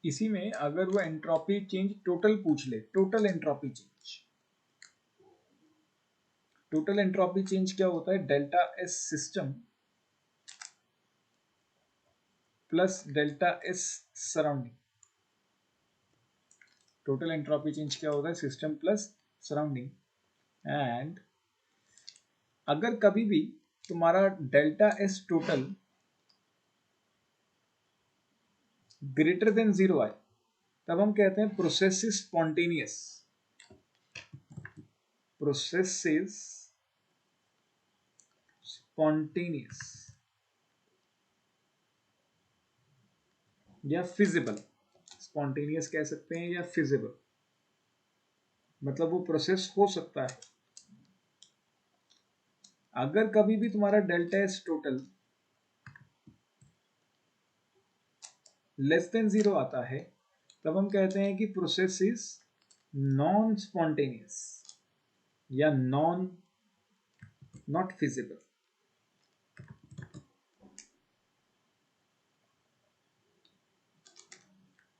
इसी में अगर वो एंट्रोपी चेंज टोटल पूछ ले, total entropy change, total entropy change क्या होता है, delta S system plus delta S surrounding. Total entropy change क्या होता है, सिस्टम प्लस सराउंडिंग। एंड अगर कभी भी तुम्हारा delta S total greater than 0 आए तब हम कहते हैं process is spontaneous, process is spontaneous या फिजिबल। स्पॉन्टेनियस कह सकते हैं या फिजिबल, मतलब वो प्रोसेस हो सकता है। अगर कभी भी तुम्हारा delta S total less than 0 आता है तब हम कहते हैं कि प्रोसेस इज नॉन स्पॉन्टेनियस या नॉट फिजिबल।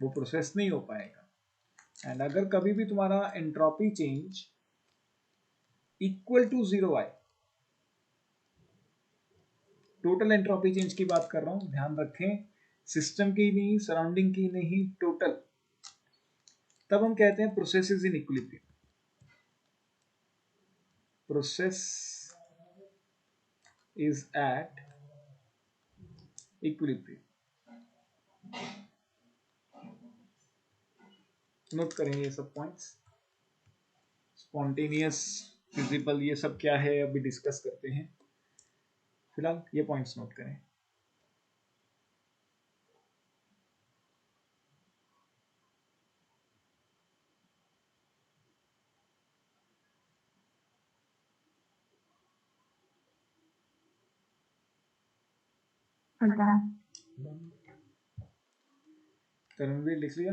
वो प्रोसेस नहीं हो पाएगा। एंड अगर कभी भी तुम्हारा एंट्रोपी चेंज इक्वल टू 0 आए, टोटल एंट्रोपी चेंज की बात कर रहा हूं, ध्यान रखें, सिस्टम की नहीं, सराउंडिंग की नहीं, टोटल, तब हम कहते हैं process is in equilibrium. Process is at equilibrium. Note करेंगे ये सब पॉइंट्स। स्पॉन्टेनियस, फिजिबल, ये सब क्या है अभी डिस्कस करते हैं, फिलहाल ये पॉइंट्स नोट करें। तरणवीर लिख लिया?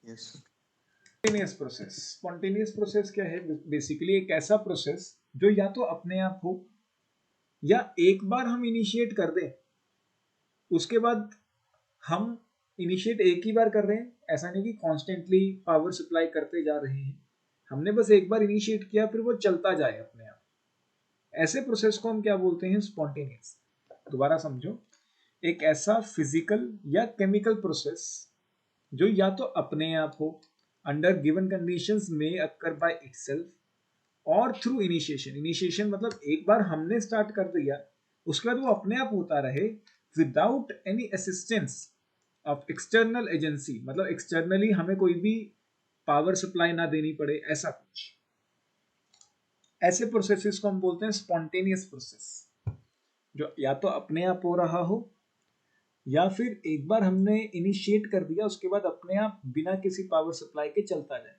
Yes sir. Spontaneous process, spontaneous process क्या है, बेसिकली एक ऐसा प्रोसेस जो या तो अपने आप हो या एक बार हम इनिशिएट कर दें, उसके बाद हम इनिशिएट एक ही बार कर रहे हैं, ऐसा नहीं कि कॉन्स्टेंटली पावर सप्लाई करते जा रहे हैं, हमने बस एक बार इनिशिएट किया फिर वो चलता जाए अपने आप। ऐसे प्रोसेस को हम क्या बोलते हैं, स्पॉन्टेनियस। दोबारा समझो, एक ऐसा फिजिकल या केमिकल प्रोसेस जो या तो अपने आप हो, अंडर गिवन कंडीशंस में अकर बाय इटसेल्फ और थ्रू इनिशिएशन। इनिशिएशन मतलब एक बार हमने स्टार्ट कर दिया, उसके बाद वो अपने आप होता रहे without any assistance of external agency, मतलब एक्सटर्नली हमें कोई भी पावर सप्लाई ना देनी पड़े, ऐसा कुछ। ऐसे प्रोसेसेस को हम बोलते हैं स्पॉन्टेनियस प्रोसेस, जो या तो अपने आप हो रहा हो या फिर एक बार हमने इनिशिएट कर दिया उसके बाद अपने आप बिना किसी पावर सप्लाई के चलता जाए।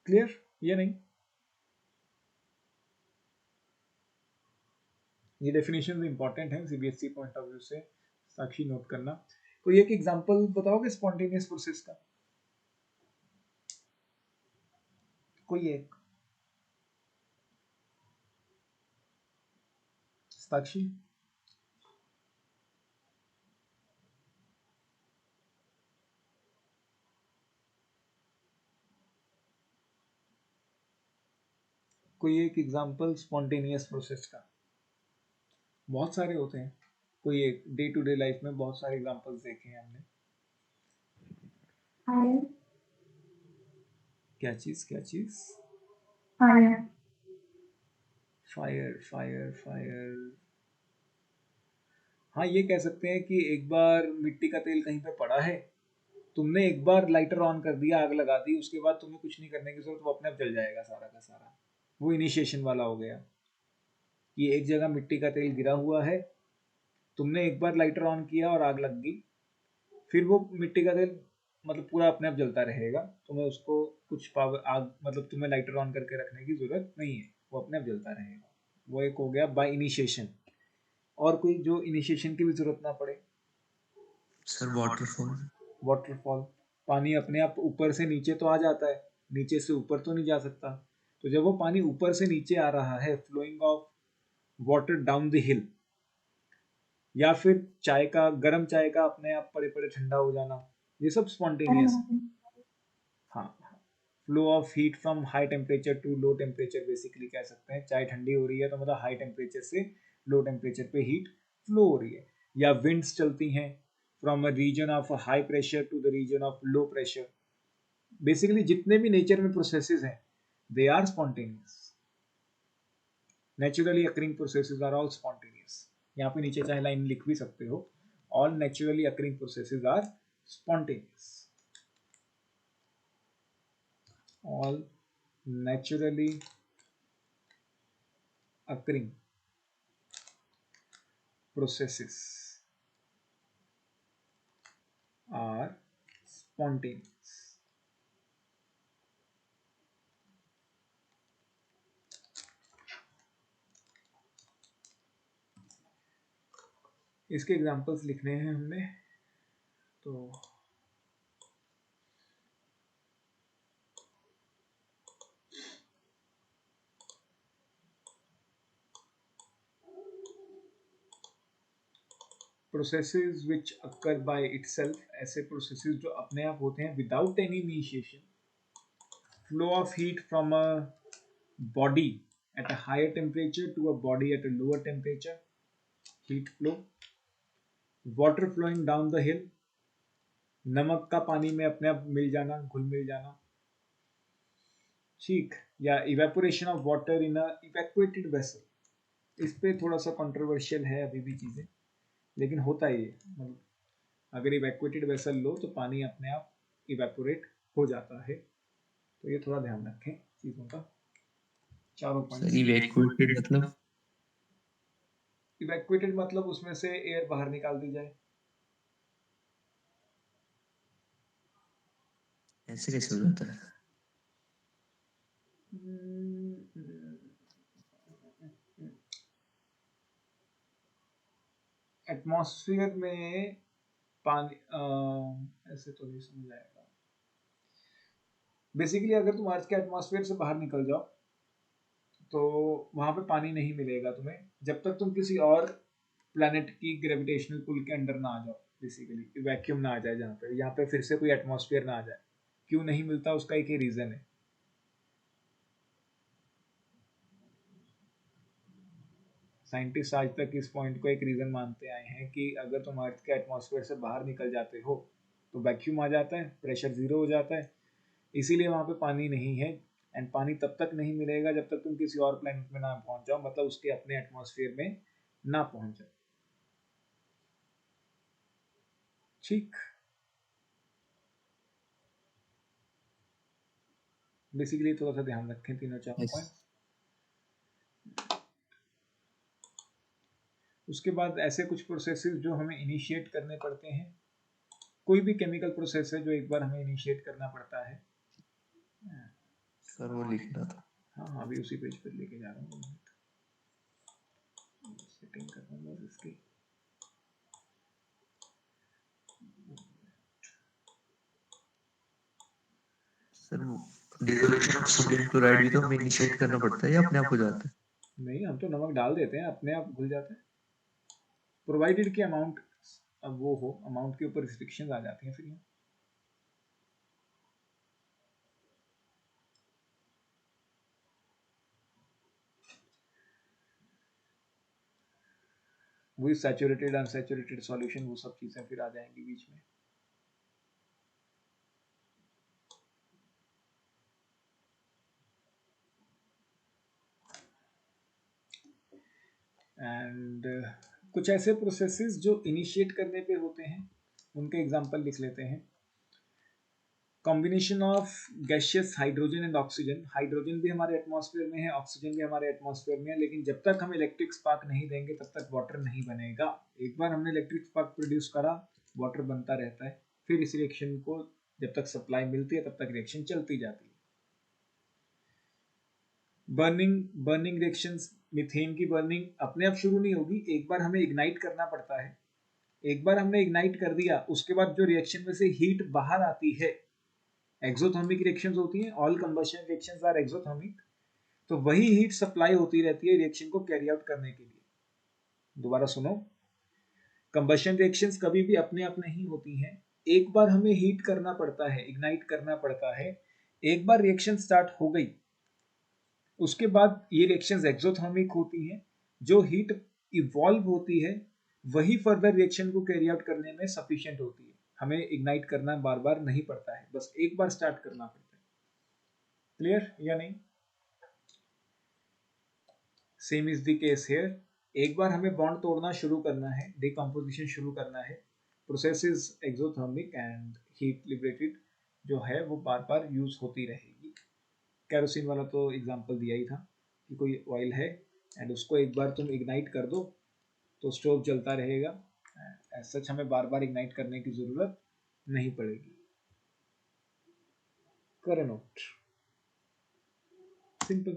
क्लियर ये नहीं? ये डेफिनेशन इंपॉर्टेंट है सीबीएसई पॉइंट ऑफ व्यू से, साक्षी नोट करना। कोई एक एग्जांपल बताओगे स्पॉन्टेनियस प्रोसेस का? कोई एक? साक्षी? कोई एक एग्जांपल स्पॉन्टेनियस प्रोसेस का? बहुत सारे होते हैं, कोई एक डे टू डे लाइफ में बहुत सारे एग्जांपल्स देखे हैं हमने। फायर क्या चीज? क्या चीज? Fire fire fire fire. हाँ, ये कह सकते हैं कि एक बार मिट्टी का तेल कहीं पे पड़ा है, तुमने एक बार लाइटर ऑन कर दिया, आग लगा दी, उसके बाद तुम्हें कुछ नहीं करने की जरूरत, वो अपने आप जल जाएगा सारा का सारा। वो इनिशिएशन वाला हो गया कि एक जगह मिट्टी का तेल गिरा हुआ है, तुमने एक बार लाइटर ऑन किया और आग लग गई, फिर वो मिट्टी का तेल मतलब पूरा अपने आप जलता रहेगा, तुम्हें उसको कुछ पावर आग मतलब तुम्हें लाइटर ऑन करके रखने की जरूरत नहीं है, वो अपने आप जलता रहेगा। वो एक हो गया बाय इनिशिएशन। और कोई जो इनिशिएशन की भी जरूरत ना पड़े? Sir waterfall. वाटरफॉल, पानी अपने आप ऊपर से नीचे तो आ जाता है, नीचे से ऊपर तो नहीं जा सकता। तो जब वो पानी ऊपर से नीचे आ रहा है, flowing of water down the hill, या फिर चाय का, गर्म चाय का अपने आप पड़े पड़े ठंडा हो जाना, ये सब स्पॉन्टेनियस है। हाँ, flow of heat from high temperature to low temperature basically कह सकते हैं। चाय ठंडी हो रही है तो मतलब हाई टेम्परेचर से लो टेम्परेचर पे हीट फ्लो हो रही है। या विंड्स चलती हैं from a region of high pressure to the region of low pressure. Basically जितने भी नेचर में प्रोसेसेस हैं, they are spontaneous. Naturally occurring processes are all spontaneous. यहाँ पे नीचे चाहे लाइन लिख भी सकते हो, all naturally occurring processes are spontaneous. all naturally occurring processes are spontaneous. इसके एग्जांपल्स लिखने हैं हमने, तो processes which occur by itself, ऐसे प्रोसेसेस जो अपने आप होते हैं without any initiation. Flow of heat from a body at a higher temperature to a body at a lower temperature, heat flow. Water flowing down the hill, नमक का पानी में अपने आप मिल जाना, घुल मिल जाना, ठीक। या evaporation of water in a evacuated vessel, इस पे थोड़ा सा कंट्रोवर्शियल है अभी भी चीज़ें, लेकिन होता ही है। मतलब अगर इवैक्यूएटेड वेसल लो तो पानी अपने आप इवेपोरेट हो जाता है, तो ये थोड़ा ध्यान रखें चीज़ों का। चारों सर पॉइंट्स। इवैक्यूएटेड मतलब? इवैक्यूएटेड मतलब उसमें से एयर बाहर निकाल दी जाए। ऐसे कैसे हो जाता है? एटमॉस्फेयर में पानी ऐसे तो नहीं समझ आएगा। बेसिकली अगर तुम अर्थ के एटमॉस्फेयर से बाहर निकल जाओ तो वहां पे पानी नहीं मिलेगा तुम्हें, जब तक तुम किसी और प्लैनेट की ग्रेविटेशनल पुल के अंडर ना आ जाओ, बेसिकली वैक्यूम ना आ जाए, जहाँ पे यहाँ पे फिर से कोई एटमॉस्फेयर ना आ जाए। क्यों नहीं मिलता, उसका एक ही रीजन है। साइंटिस्ट आज तक इस पॉइंट को एक रीजन मानते आए हैं कि अगर तुम अर्थ के एटमॉस्फेयर से बाहर निकल जाते हो तो वैक्यूम आ जाता है, प्रेशर जीरो हो जाता है, इसीलिए वहां पे पानी नहीं है। एंड पानी तब तक नहीं मिलेगा जब तक तुम किसी और प्लैनेट में ना पहुंच जाओ, मतलब उसके अपने एटमॉस्फेयर में ना पहुंच जाओ, ठीक। बेसिकली थोड़ा सा ध्यान रखें तीनों चारों यस। पॉइंट। उसके बाद ऐसे कुछ प्रोसेसेस जो हमें इनिशिएट करने पड़ते हैं, कोई भी केमिकल प्रोसेस है जो एक बार हमें इनिशिएट करना पड़ता है। सर वो लिखना था। हाँ हाँ, अभी उसी पेज पर लेके जा रहा हूँ, सेटिंग कर रहा हूँ बस इसकी। Sir dissolution of sodium chloride भी तो हमें इनिशिएट करना पड़ता है या अपने आप हो जाता है? नहीं, हम तो नमक डाल देते हैं, अपने आप घुल जाता है, प्रोवाइडेड कि अमाउंट अब वो हो, अमाउंट के ऊपर रिस्ट्रिक्शंस आ जाती हैं फिर यहाँ। वही सैचुरेटेड अनसैचुरेटेड सॉल्यूशन, वो सब चीजें फिर आ जाएंगी बीच में। एंड कुछ ऐसे प्रोसेसेस जो इनिशिएट करने पे होते हैं, उनके एग्जांपल लिख लेते हैं। Combination of gaseous hydrogen and oxygen, hydrogen भी हमारे एटमॉस्फेयर में है, ऑक्सीजन भी हमारे एटमॉस्फेयर में है, लेकिन जब तक हम इलेक्ट्रिक स्पार्क नहीं देंगे तब तक वाटर नहीं बनेगा। एक बार हमने इलेक्ट्रिक स्पार्क प्रोड्यूस करा, वाटर बनता रहता है, फिर इस रिएक्शन को जब तक सप्लाई मिलती है तब तक रिएक्शन चलती जाती है। बर्निंग रिएक्शंस, मीथेन की बर्निंग अपने आप शुरू नहीं होगी, एक बार हमें इग्नाइट करना पड़ता है। एक बार हमने इग्नाइट कर दिया, उसके बाद जो रिएक्शन में से हीट बाहर आती है, एक्सोथर्मिक रिएक्शंस होती हैं, all combustion reactions are exothermic, तो वही हीट सप्लाई होती रहती है रिएक्शन को कैरी आउट करने के लिए। दोबारा सुनो, कंबशन रिएक्शंस कभी भी अपने आप नहीं होती हैं, एक बार हमें हीट करना पड़ता है, इग्नाइट करना पड़ता है। एक बार रिएक्शन स्टार्ट हो गई, उसके बाद ये रिएक्शंस एक्सोथर्मिक होती हैं, जो हीट इवॉल्व होती है वही फर्दर रिएक्शन को कैरी आउट करने में सफिशिएंट होती है, हमें इग्नाइट करना बार बार नहीं पड़ता है, बस एक बार स्टार्ट करना पड़ता है। क्लियर या नहीं? Same is the case here, एक बार हमें बॉन्ड तोड़ना शुरू करना है, डिकम्पोजिशन शुरू करना है, process is exothermic and heat liberated जो है वो बार बार यूज होती रहेगी। कैरोसिन वाला तो एग्जांपल दिया ही था कि कोई ऑयल है एंड उसको एक बार तुम इग्नाइट कर दो तो स्टोव जलता रहेगा, एज सच हमें बार बार इग्नाइट करने की जरूरत नहीं पड़ेगी। करो नोट, सिंपल,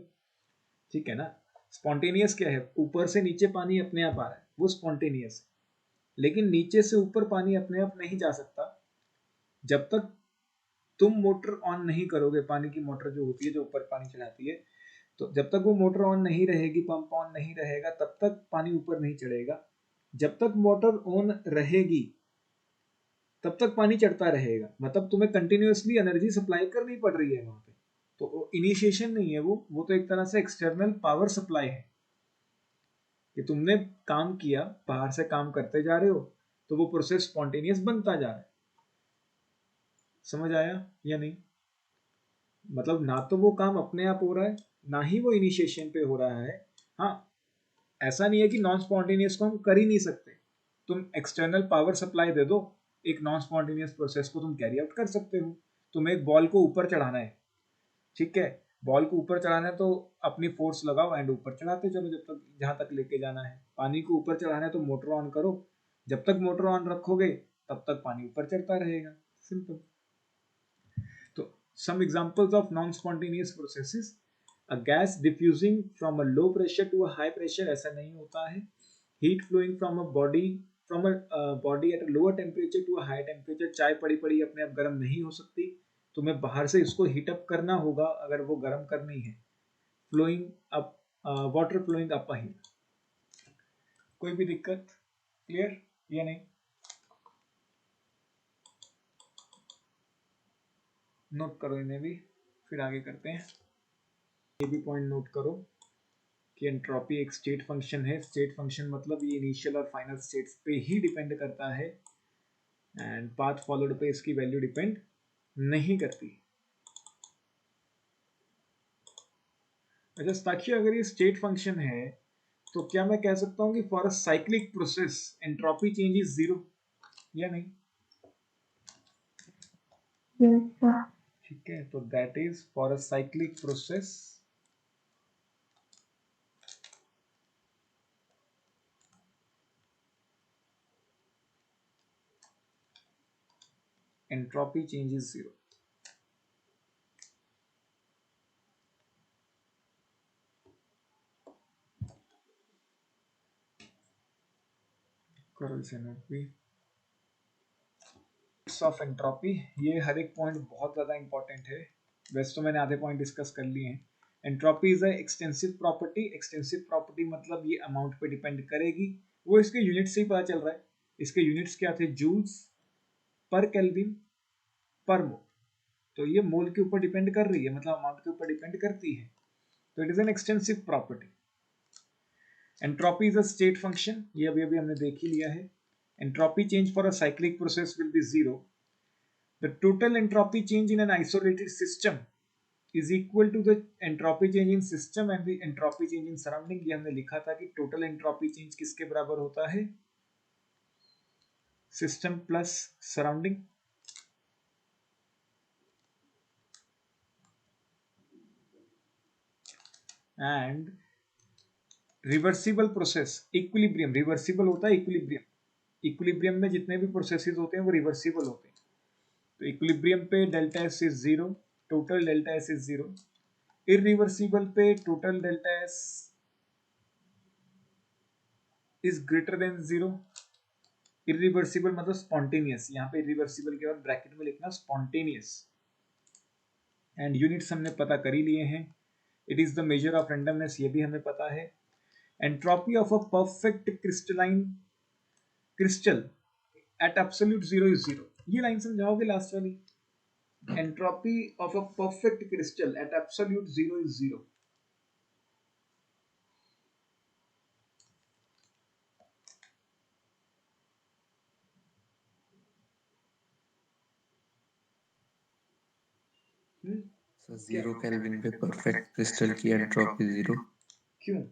ठीक है ना। स्पॉन्टेनियस क्या है, ऊपर से नीचे पानी अपने आप आ रहा है, वो स्पॉन्टेनियस है, लेकिन नीचे से ऊपर पानी अपने आप नहीं जा सकता जब तक तुम मोटर ऑन नहीं करोगे। पानी की मोटर जो होती है जो ऊपर पानी चढ़ाती है, तो जब तक वो मोटर ऑन नहीं रहेगी, पंप ऑन नहीं रहेगा, तब तक पानी ऊपर नहीं चढ़ेगा। जब तक मोटर ऑन रहेगी तब तक पानी चढ़ता रहेगा, मतलब तुम्हें कंटिन्यूअसली एनर्जी सप्लाई करनी पड़ रही है वहां पे। तो इनिशिएशन नहीं है वो तो एक तरह से एक्सटर्नल पावर सप्लाई है कि तुमने काम किया, बाहर से काम करते जा रहे हो, तो वो प्रोसेस स्पॉन्टेनियस बनता जा रहा है। समझ आया या नहीं? मतलब ना तो वो काम अपने आप हो रहा है, ना ही वो इनिशिएशन पे हो रहा है। हाँ, ऐसा नहीं है कि नॉन स्पॉन्टेनियस को हम कर ही नहीं सकते, तुम एक्सटर्नल पावर सप्लाई दे दो, एक नॉन स्पॉन्टेनियस प्रोसेस को तुम कैरी आउट कर सकते हो। तुम्हें एक बॉल को ऊपर चढ़ाना है, ठीक है, बॉल को ऊपर चढ़ाना है तो अपनी फोर्स लगाओ एंड ऊपर चढ़ाते चलो जब तक जहां तक लेके जाना है। पानी को ऊपर चढ़ाना है तो मोटर ऑन करो, जब तक मोटर ऑन रखोगे तब तक पानी ऊपर चढ़ता रहेगा, सिंपल। तो some examples of non-spontaneous processes, a gas diffusing from a low pressure to a high pressure, ऐसा नहीं होता है। heat flowing from a body at a lower temperature to a high temperature, चाय पड़ी पड़ी अपने आप गर्म नहीं हो सकती, तुम्हें बाहर से इसको हीट अप करना होगा अगर वो गर्म करनी है। Flowing up, water flowing up a hill. कोई भी दिक्कत? क्लियर या नहीं? नोट करो इन्हें भी, फिर आगे करते हैं। ये भी पॉइंट नोट करो कि एंट्रोपी एक स्टेट फंक्शन है। स्टेट फंक्शन मतलब ये इनिशियल और फाइनल स्टेट्स पे ही डिपेंड करता है एंड पाथ फॉलोड पे इसकी वैल्यू डिपेंड नहीं करती। अच्छा साक्षी, अगर ये स्टेट फंक्शन है तो क्या मैं कह सकता हूं कि for a cyclic process entropy change is 0 या नहीं? Yes, sir. ठीक है, तो that is for a cyclic process entropy change is 0. करो इसे नोट भी। ऑफ एंट्रोपी, ये हर एक पॉइंट बहुत ज्यादा इंपॉर्टेंट है, वैसे तो मैंने आधे पॉइंट डिस्कस कर लिए हैं। Entropy is a extensive property. Extensive property मतलब ये अमाउंट पे डिपेंड करेगी, वो इसके यूनिट से ही पता चल रहा है। इसके यूनिट्स क्या थे? जूल्स पर केल्विन पर मोल। तो ये मोल के ऊपर डिपेंड कर रही है, मतलब अमाउंट के ऊपर डिपेंड करती है। तो it is an extensive property. Entropy is a state function, ये अभी अभी हमने देख ही लिया है। Entropy change for a cyclic process will be zero. The total entropy change in an isolated system is equal to the entropy change in system and the entropy change in surrounding। ये हमने लिखा था कि total entropy change किसके बराबर होता है? System plus surrounding. And reversible process equilibrium, reversible होता है इक्विलिब्रियम। इक्विलिब्रियम में जितने भी प्रोसेसेस होते हैं वो रिवर्सिबल होते हैं। तो इक्विलिब्रियम पे delta S is zero, total delta S is zero. Irreversible पे total delta S is greater than zero. Irreversible मतलब स्पॉन्टेनियस, यहाँ पे इरिवर्सिबल के बाद ब्रैकेट में लिखना स्पॉन्टेनियस। एंड यूनिट्स हमने पता कर ही लिए हैं। It is the measure of randomness, ये भी हमें पता है। Entropy of a perfect crystalline crystal at absolute zero is zero. ये लाइन समझाओगे लास्ट वाली? Entropy of a perfect crystal at absolute zero is zero. Sir 0 kelvin पे perfect crystal की एंट्रोपी 0। क्यों?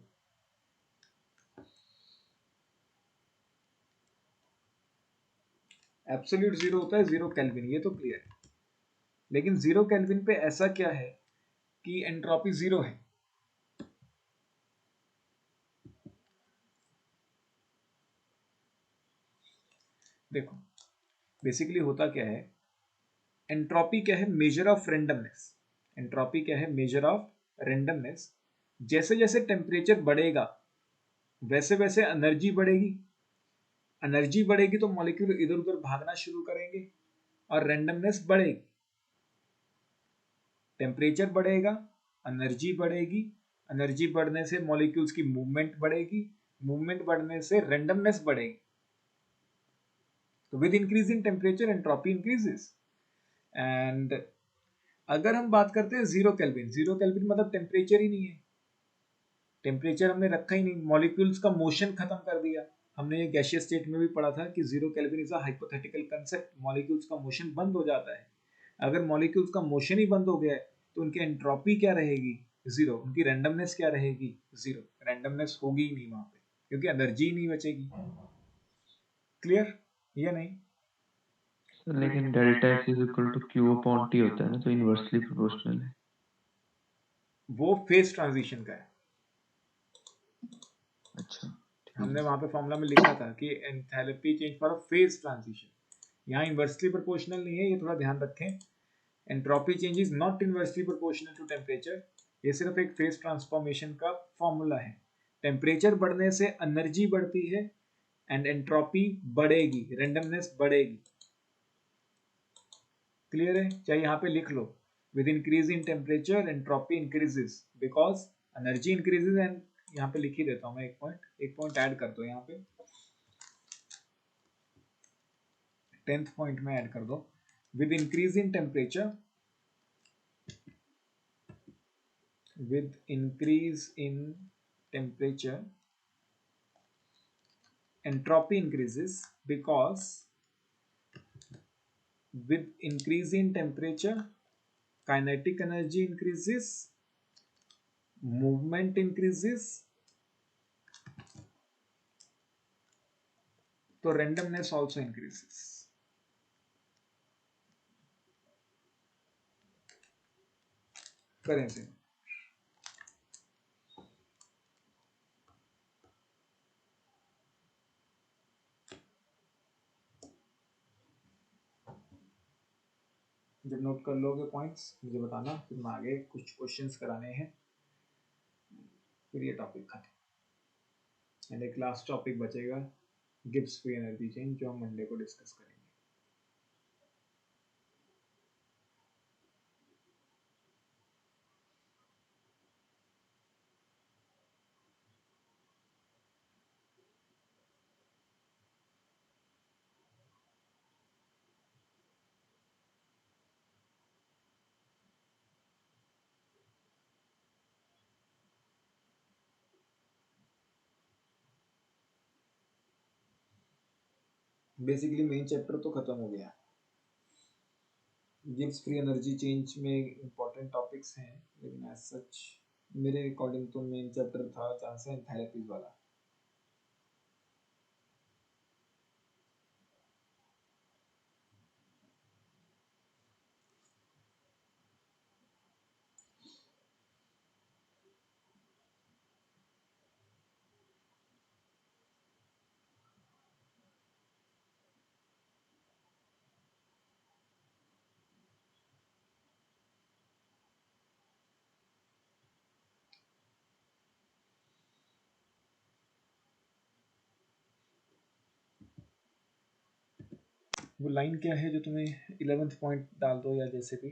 एब्सोल्यूट जीरो होता है 0 केल्विन, ये तो क्लियर है। लेकिन 0 केल्विन पे ऐसा क्या है कि एंट्रोपी जीरो है? देखो बेसिकली होता क्या है, एंट्रोपी क्या है? Major of randomness. एंट्रोपी क्या है? Major of randomness. जैसे जैसे टेम्परेचर बढ़ेगा वैसे वैसे एनर्जी बढ़ेगी। एनर्जी बढ़ेगी तो मॉलिक्यूल इधर उधर भागना शुरू करेंगे और रेंडमनेस बढ़ेगी। टेम्परेचर बढ़ेगा, एनर्जी बढ़ेगी, एनर्जी बढ़ने से मॉलिक्यूल्स की मूवमेंट बढ़ेगी, मूवमेंट बढ़ने से रेंडमनेस बढ़ेगी। तो with increase in temperature entropy increases. And अगर हम बात करते हैं 0 केल्विन, 0 केल्विन मतलब टेम्परेचर ही नहीं है। टेम्परेचर हमने रखा ही नहीं, मॉलिक्यूल्स का मोशन खत्म कर दिया। हमने ये गैसियस स्टेट में भी पढ़ा था कि 0 kelvin is a hypothetical concept, molecules का मोशन बंद हो जाता है। अगर मॉलिक्यूल्स का मोशन ही बंद हो गया है तो उनकी एंट्रोपी क्या रहेगी? जीरो। उनकी रैंडमनेस क्या रहेगी? जीरो। रैंडमनेस होगी ही नहीं वहां पे, क्योंकि एनर्जी ही नहीं बचेगी। क्लियर या नहीं? लेकिन delta S is equal to Q upon T होता है ना, तो इनवर्सली प्रोपोर्शनल है। वो फेज ट्रांजिशन का है। अच्छा हमने वहां पे फॉर्मूला में लिखा था कि enthalpy change for a phase transition. यहाँ इनवर्सली प्रोपोर्शनल नहीं है, ये थोड़ा ध्यान रखें। Entropy change is not inversely proportional to temperature. ये सिर्फ एक फेज ट्रांसफॉर्मेशन का फॉर्मूला है। टेम्परेचर बढ़ने से एनर्जी बढ़ती है एंड एंट्रोपी बढ़ेगी, रेंडमनेस बढ़ेगी। क्लियर है? चाहे यहाँ पे लिख लो, with increase in temperature entropy increases because energy increases. And यहाँ पे लिख ही देता हूँ मैं, एक पॉइंट ऐड कर दो यहाँ पे, 10th पॉइंट में ऐड कर दो। With increase in temperature, with increase in temperature entropy increases because with increase in temperature kinetic energy increases, movement increases, तो randomness also increases। करें से जब नोट कर लोगे पॉइंट्स मुझे बताना, फिर मैं आगे कुछ क्वेश्चंस कराने हैं, फिर ये टॉपिक खत्म। एंड एक लास्ट टॉपिक बचेगा, गिब्स फ्री एनर्जी चेंज, जो हम मंडे को डिस्कस करेंगे। बेसिकली मेन चैप्टर तो खत्म हो गया। गिब्स फ्री एनर्जी चेंज में इंपॉर्टेंट टॉपिक्स हैं, लेकिन एज सच मेरे अकॉर्डिंग तो मेन चैप्टर था चांस एंथैल्पीज वाला। वो लाइन क्या है जो तुम्हें 11th पॉइंट डाल दो या जैसे भी,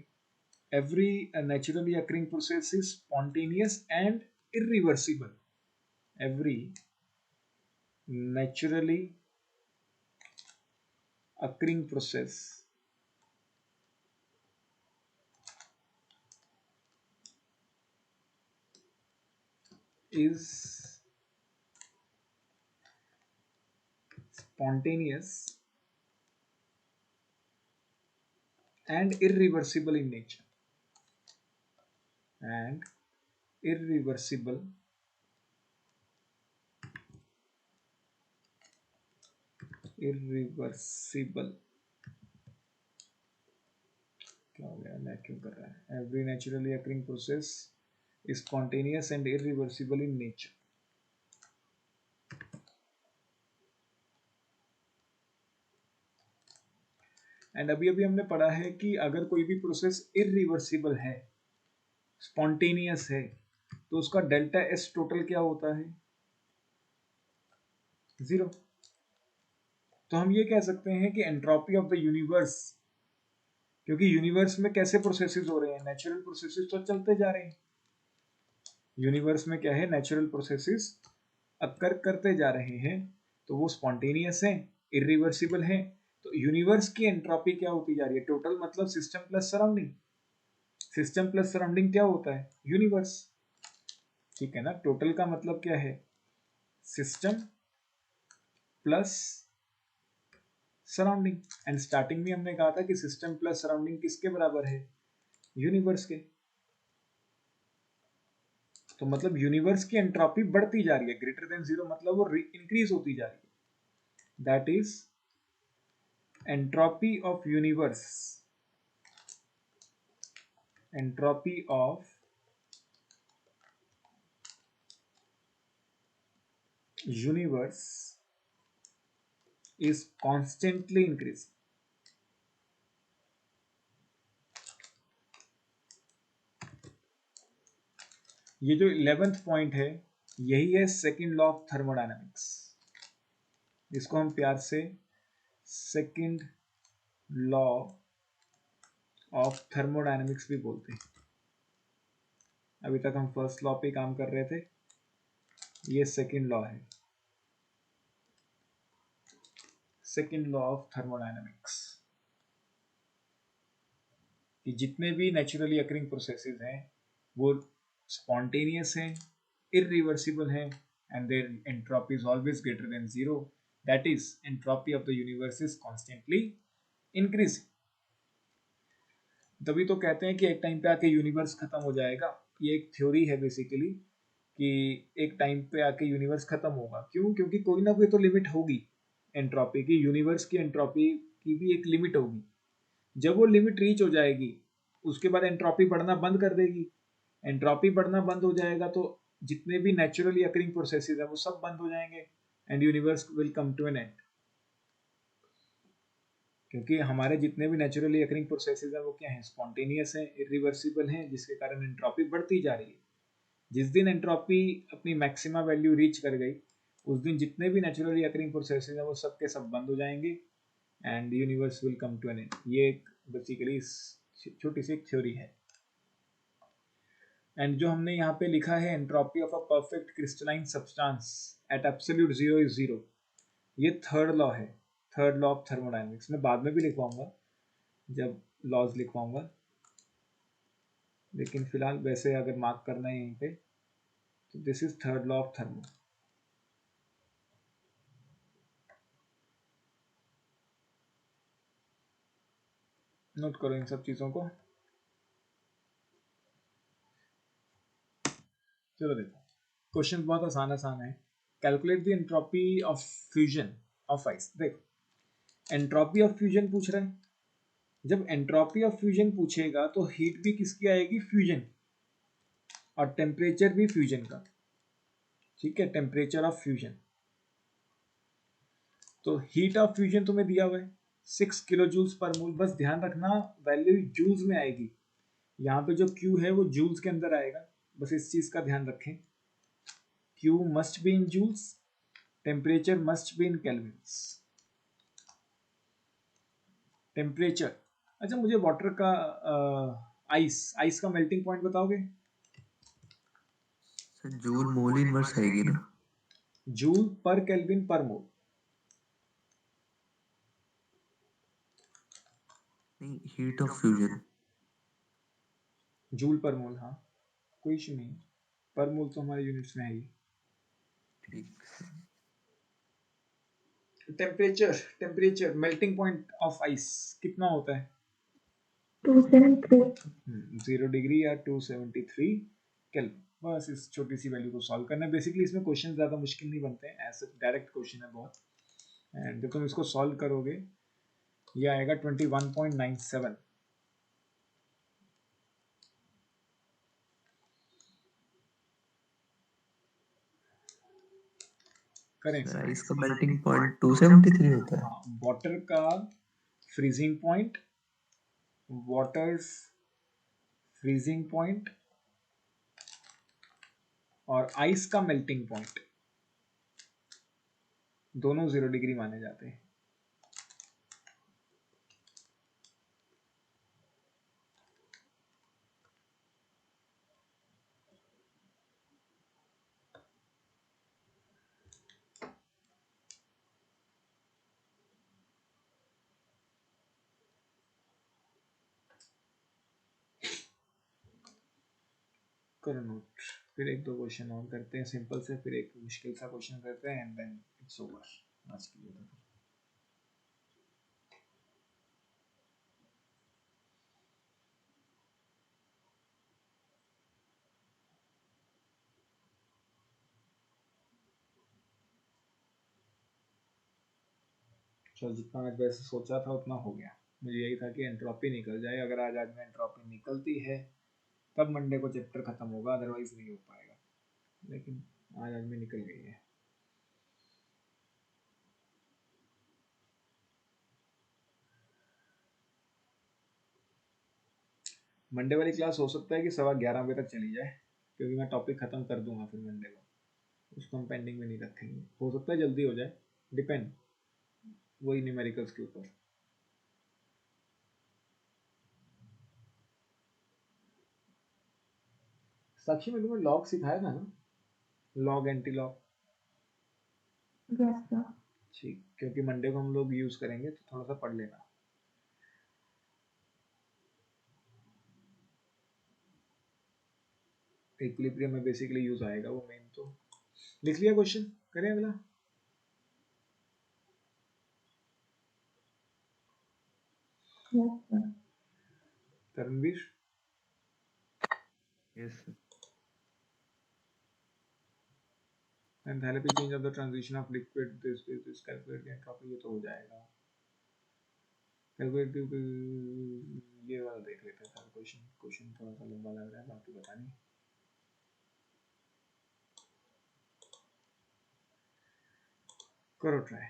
every naturally occurring process is spontaneous and irreversible. Every naturally occurring process is spontaneous and irreversible in nature. And irreversible क्या हो गया, मैं क्यों कर रहा है? Every naturally occurring process is spontaneous and irreversible in nature. And अभी अभी हमने पढ़ा है कि अगर कोई भी प्रोसेस इरिवर्सिबल है, स्पॉन्टेनियस है, तो उसका डेल्टा एस टोटल क्या होता है? 0। तो हम ये कह सकते हैं कि एंट्रोपी ऑफ द यूनिवर्स, क्योंकि यूनिवर्स में कैसे प्रोसेसेस हो रहे हैं? नेचुरल प्रोसेसेस तो चलते जा रहे हैं। यूनिवर्स में क्या है? नेचुरल प्रोसेसेस अक्कर करते जा रहे हैं, तो वो स्पॉन्टेनियस है, इरिवर्सिबल है। तो यूनिवर्स की एंट्रोपी क्या होती जा रही है? टोटल मतलब system plus surrounding. System plus surrounding क्या होता है? यूनिवर्स। ठीक है ना? टोटल का मतलब क्या है? System plus surrounding. And starting में हमने कहा था कि सिस्टम प्लस सराउंडिंग किसके बराबर है? यूनिवर्स के। तो मतलब यूनिवर्स की एंट्रोपी बढ़ती जा रही है, ग्रेटर देन 0 मतलब वो इंक्रीज होती जा रही है। That is entropy of universe. Entropy of universe is constantly increasing. ये जो 11th पॉइंट है, यही है सेकंड लॉ ऑफ थर्मोडायनामिक्स। इसको हम प्यार से सेकंड लॉ ऑफ थर्मोडायनामिक्स भी बोलते हैं। अभी तक हम फर्स्ट लॉ पे काम कर रहे थे, ये सेकंड लॉ है, सेकंड लॉ ऑफ थर्मोडायनामिक्स, कि जितने भी नेचुरली अकरिंग प्रोसेसेस हैं वो स्पॉन्टेनियस हैं, irreversible हैं, and their entropy is always greater than 0. That is, entropy of the universe is constantly increasing. तभी तो कहते हैं कि एक टाइम पे आके यूनिवर्स खत्म हो जाएगा। ये एक थ्योरी है बेसिकली, कि एक टाइम पे आके यूनिवर्स खत्म होगा। क्यों? क्योंकि कोई ना कोई तो लिमिट होगी एंट्रोपी की। यूनिवर्स की एंट्रोपी की भी एक लिमिट होगी। जब वो लिमिट रीच हो जाएगी, उसके बाद एंट्रोपी बढ़ना बंद कर देगी। एंट्रोपी बढ़ना बंद हो जाएगा तो जितने भी नेचुरली अकरिंग प्रोसेसेस है वो सब बंद हो जाएंगे, and universe will come to an end. क्योंकि हमारे जितने भी नेचुरली अकरिंग प्रोसेसेस है वो क्या है? स्पॉन्टेनियस है, इरिवर्सिबल है, जिसके कारण एंट्रोपी बढ़ती जा रही है। जिस दिन एंट्रोपी अपनी मैक्सिमा वैल्यू रीच कर गई, उस दिन जितने भी नेचुरली अकरिंग प्रोसेसेस है वो सब के सब बंद हो जाएंगे, and universe will come to an end. ये एक बेसिकली छोटी सी एक थ्योरी है। एंड जो हमने यहाँ पे लिखा है, entropy of a perfect crystalline substance eight absolute 0 is 0, ये थर्ड लॉ है, थर्ड लॉ ऑफ थर्मोडायनेमिक्स। मैं बाद में भी लिखवाऊंगा जब लॉज लिखवाऊंगा, लेकिन फिलहाल वैसे अगर मार्क करना है यहीं पे, तो this is third law of thermo. Note करो इन सब चीज़ों को। चलो देखो, क्वेश्चन बहुत आसान आसान है। Calculate the entropy of fusion of ice. देखो एंट्रोपी ऑफ फ्यूजन पूछ रहा है, जब एंट्रोपी ऑफ फ्यूजन पूछेगा तो हीट भी किसकी आएगी, फ्यूजन, और टेम्परेचर भी फ्यूजन का। ठीक है, टेम्परेचर ऑफ फ्यूजन। तो हीट ऑफ फ्यूजन तुम्हें दिया हुआ है 6 किलो जूल्स पर मोल। बस ध्यान रखना वैल्यू जूल्स में आएगी, यहाँ पे जो Q है वो जूल्स के अंदर आएगा, बस इस चीज का ध्यान रखें। Q must be in joules, temperature must be in kelvins. Temperature, अच्छा मुझे वाटर का आइस का मेल्टिंग पॉइंट बताओगे? सर जूल मोल इनवर्स आएगी ना? जूल पर केल्विन पर मोल। नहीं, heat of fusion. Joule per मोल, हाँ कोई इशू नहीं, पर मोल तो हमारे यूनिट्स में है ही। ठीक। Temperature melting point of ice कितना होता है? 273। 0 डिग्री या 273 केल्विन। बस इस छोटी सी वैल्यू को सॉल्व करना है। बेसिकली इसमें क्वेश्चन ज़्यादा मुश्किल नहीं बनते हैं, ऐसे डायरेक्ट क्वेश्चन है बहुत। एंड जब तुम इसको सॉल्व करोगे ये आएगा 21.97। करें सर सर। आइस का मेल्टिंग पॉइंट 273 होता है। हाँ, वाटर का freezing point, waters freezing point और आइस का मेल्टिंग पॉइंट दोनों 0 डिग्री माने जाते हैं। करो नोट, फिर एक दो क्वेश्चन और करते हैं सिंपल से, फिर एक मुश्किल सा क्वेश्चन करते हैं एंड देन इट्स ओवर आज के लिए तो। चलो जितना मैं वैसे सोचा था उतना हो गया। मुझे यही था कि एंट्रोपी निकल जाए, अगर आज में एंट्रोपी निकलती है तब मंडे को चैप्टर खत्म होगा, अदरवाइज नहीं हो पाएगा। लेकिन आज में निकल गई है। मंडे वाली क्लास हो सकता है कि 11:15 बजे तक चली जाए, क्योंकि मैं टॉपिक खत्म कर दूंगा फिर मंडे को, उसको हम पेंडिंग में नहीं रखेंगे। हो सकता है जल्दी हो जाए, डिपेंड वही न्यूमेरिकल्स के ऊपर। साक्षी में तुम्हें लॉग सिखाया था ना, log anti log? Yes sir. ठीक, क्योंकि मंडे को हम लोग यूज करेंगे तो थोड़ा सा पढ़ लेना। इक्विलिब्रियम में बेसिकली यूज आएगा वो मेन। तो लिख लिया क्वेश्चन, करें अगला। Yes sir. Taranveer, yes sir. Enthalpy change of the transition of liquid this calculate the entropy, ये तो हो जाएगा। कैलकुलेट ये वाला देख लेते हैं सर। क्वेश्चन थोड़ा सा लंबा लग रहा है, बाकी पता नहीं। करो ट्राई।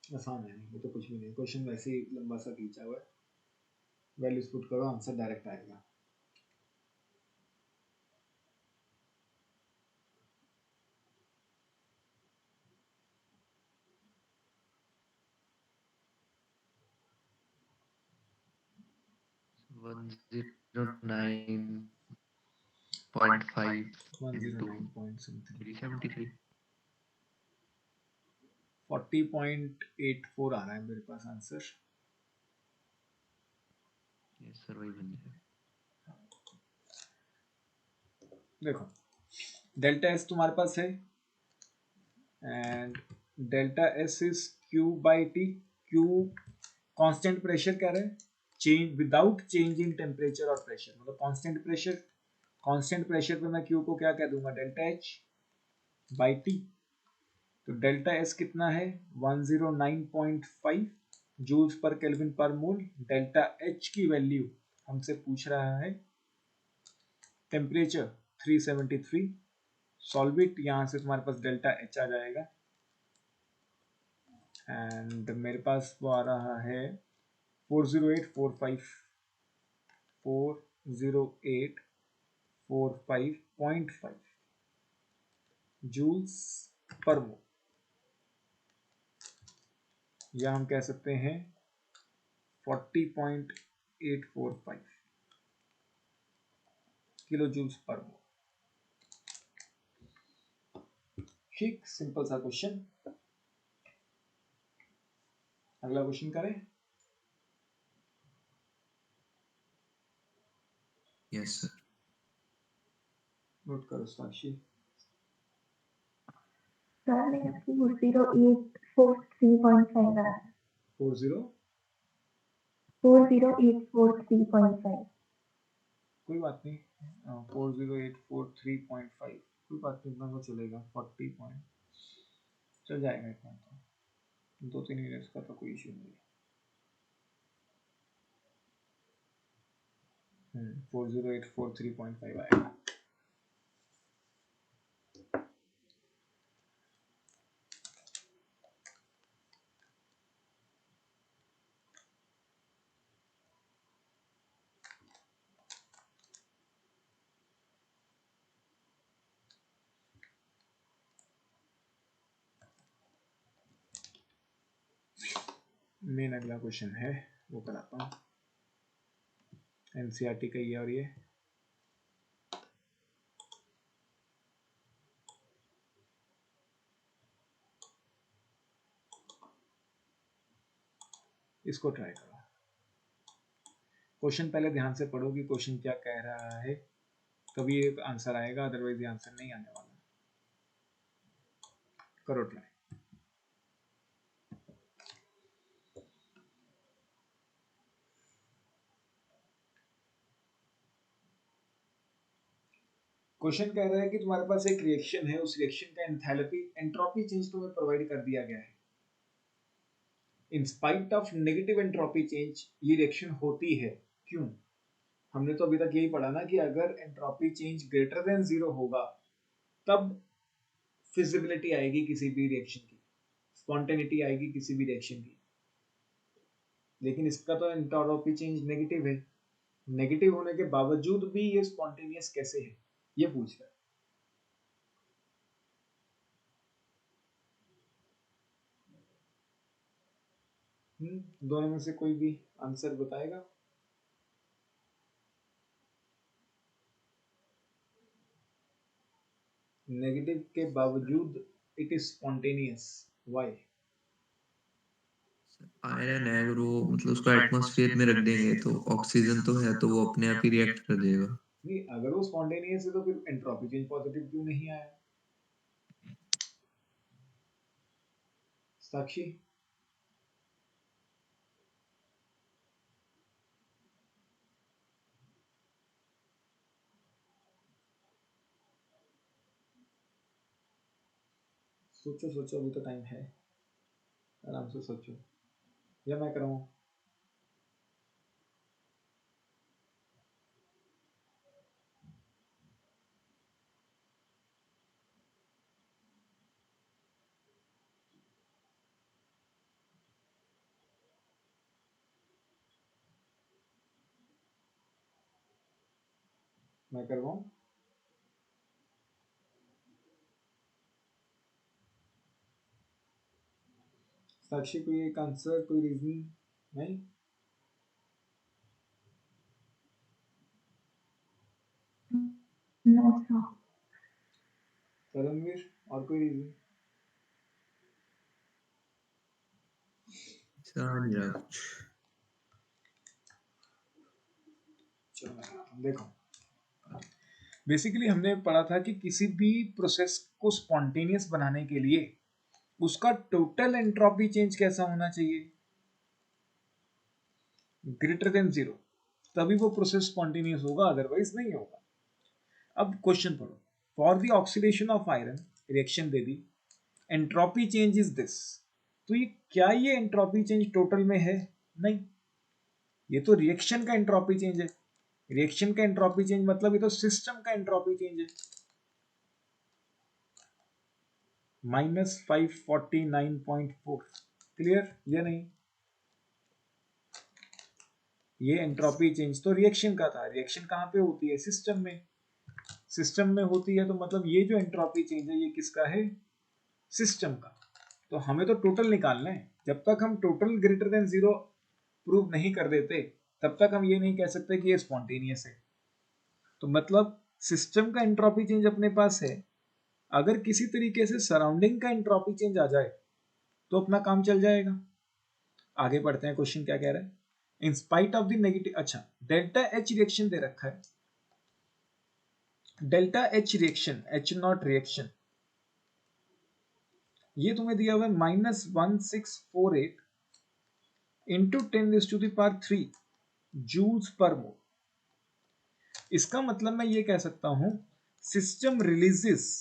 आसान है, ये तो कुछ भी नहीं, क्वेश्चन वैसे ही लंबा सा खींचा हुआ है। वैल्यूज पुट करो, आंसर डायरेक्ट आएगा। 109.5 into 373. 40.84 आ रहा है मेरे पास आंसर। यस सर, वही बन जाएगा। देखो डेल्टा एस तुम्हारे पास है and delta S is Q by T. Q constant pressure कह रहे हैं, change without change in temperature और प्रेशर, मतलब कांस्टेंट प्रेशर। कांस्टेंट प्रेशर पे मैं क्यू को क्या कह दूंगा, डेल्टा एच बाई टी। तो डेल्टा एस कितना है 109.5 जूल्स पर केल्विन पर मोल। डेल्टा एच की वैल्यू हमसे पूछ रहा है, टेम्परेचर 373, सॉल्वेट यहां से तुम्हारे पास डेल्टा एच आ जाएगा एंड मेरे पास वो आ रहा है 40845 40845.5 जूल्स पर मोल, या हम कह सकते हैं 40.845 किलो जूल्स पर मोल। ठीक, सिंपल सा क्वेश्चन। अगला क्वेश्चन करें। Yes sir. नोट करो साक्षी। सर मेरा 40843.5 आ रहा है। 40843.5। कोई बात नहीं, 40843.5 कोई बात नहीं, इतना तो चलेगा। 40 पॉइंट चल जाएगा, इतना तो 2-3 मिनट्स का तो कोई इशू नहीं है। 40843.5 आएगा। मेन अगला क्वेश्चन है वो कराता हूँ, एनसीईआरटी का ये और ये। इसको ट्राई करो। क्वेश्चन पहले ध्यान से पढ़ो कि क्वेश्चन क्या कह रहा है, तभी एक आंसर आएगा, अदरवाइज ये आंसर नहीं आने वाला। करो ट्राई। क्वेश्चन कह रहा है कि तुम्हारे पास एक रिएक्शन है, उस रिएक्शन का एंथैल्पी एंट्रोपी चेंज तुम्हें प्रोवाइड कर दिया गया है। In spite of negative entropy change ये रिएक्शन होती है, क्यों? हमने तो अभी तक यही पढ़ा ना कि अगर एंट्रोपी चेंज ग्रेटर देन 0 होगा तब फिजिबिलिटी आएगी किसी भी रिएक्शन की, स्पॉन्टेनिटी आएगी किसी भी रिएक्शन की। लेकिन इसका तो एंट्रोपी चेंज नेगेटिव है, नेगेटिव होने के बावजूद भी ये स्पॉन्टेनियस कैसे है, ये पूछ रहा है। दोनों में से कोई भी आंसर बताएगा? नेगेटिव के बावजूद it is spontaneous, why? Iron है, अगर वो मतलब उसको एटमॉस्फेयर में रख देंगे तो ऑक्सीजन तो है, तो वो अपने आप ही रिएक्ट कर देगा। नहीं, अगर वो स्पॉन्टेनियस है तो फिर एंट्रोपी चेंज पॉजिटिव क्यों नहीं आया? साक्षी, सोचो सोचो, अभी तो टाइम है, आराम से सोचो, या मैं कराऊं? मैं करवाऊं? साक्षी, कोई एक आंसर, कोई रीजन? नहीं? No sir. परमवीर और कोई रीजन? नहीं रहा कुछ। चलो देखो, बेसिकली हमने पढ़ा था कि किसी भी प्रोसेस को स्पॉन्टेनियस बनाने के लिए उसका टोटल एंट्रोपी चेंज कैसा होना चाहिए? ग्रेटर देन 0, तभी वो प्रोसेस स्पॉन्टेनियस होगा, अदरवाइज नहीं होगा। अब क्वेश्चन पढ़ो। For the oxidation of iron, reaction they the, entropy change is this. तो ये क्या ये एंट्रोपी चेंज टोटल में है? नहीं, ये तो रिएक्शन का एंट्रोपी चेंज है। रिएक्शन का एंट्रोपी चेंज मतलब ये तो सिस्टम का एंट्रोपी चेंज है। -549.4। क्लियर या नहीं? ये एंट्रोपी चेंज तो रिएक्शन का था। रिएक्शन कहाँ पे होती है? सिस्टम में। सिस्टम में होती है तो मतलब ये जो एंट्रोपी चेंज है ये किसका है? सिस्टम का। तो हमें तो टोटल निकालना है। जब तक हम टोटल ग्रेटर देन 0 प्रूव नहीं कर देते तब तक हम ये नहीं कह सकते कि ये स्पॉन्टेनियस है। तो मतलब सिस्टम का एंट्रोपी चेंज अपने पास है। अगर किसी तरीके से सराउंडिंग का एंट्रोपी चेंज आ जाए तो अपना काम चल जाएगा। आगे बढ़ते हैं, क्वेश्चन क्या कह रहा है। In spite of the negative, अच्छा डेल्टा एच रिएक्शन दे रखा है। Delta H reaction, H not reaction, ये तुम्हें दिया हुआ है -1648 इंटू 10⁻³ जूल्स पर मोल। इसका मतलब मैं ये कह सकता हूं system released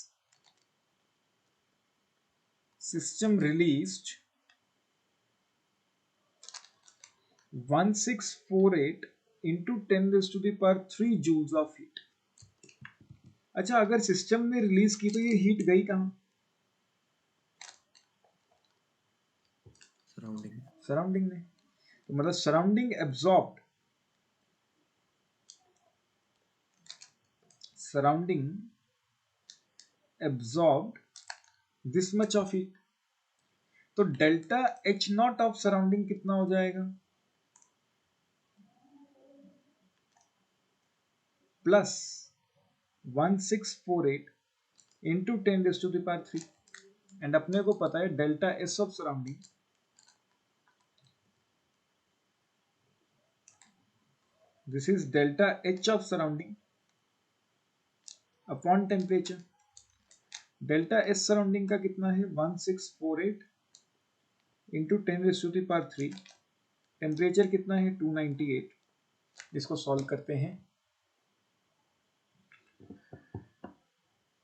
1648 into 10⁻³ joules of heat. अच्छा, अगर सिस्टम ने रिलीज की तो ये हीट गई कहां? सराउंडिंग में। तो मतलब surrounding absorbed this much of heat. तो delta H naught of surrounding कितना हो जाएगा? प्लस 1648 इंटू 10⁻³ एंड अपने को पता है delta S of surrounding, this is delta H of surrounding upon temperature. Delta S surrounding का कितना है? 1648 इंटू 10⁻³। टेम्परेचर कितना है? 298। इसको सॉल्व करते हैं।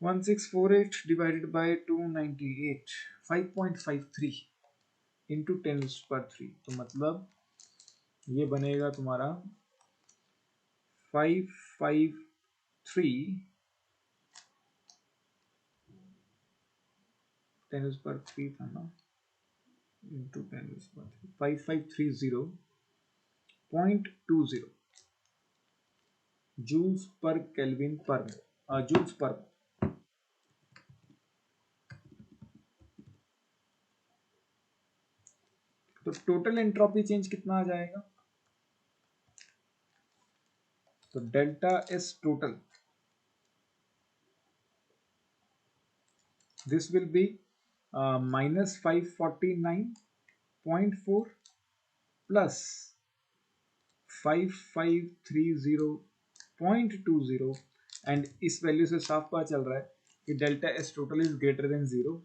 1648 डिवाइडेड बाय 298, 5.53 इंटू 10⁻³। तो मतलब ये बनेगा तुम्हारा 553 10⁻³ था ना, इंटू 10⁻³ 5530.20 जूल्स पर केल्विन पर जूल्स पर। तो टोटल एंट्रोपी चेंज कितना आ जाएगा? तो delta S total, this will be -549.4 plus 5530.20 and इस वैल्यू से साफ पता चल रहा है कि delta S total is greater then 0,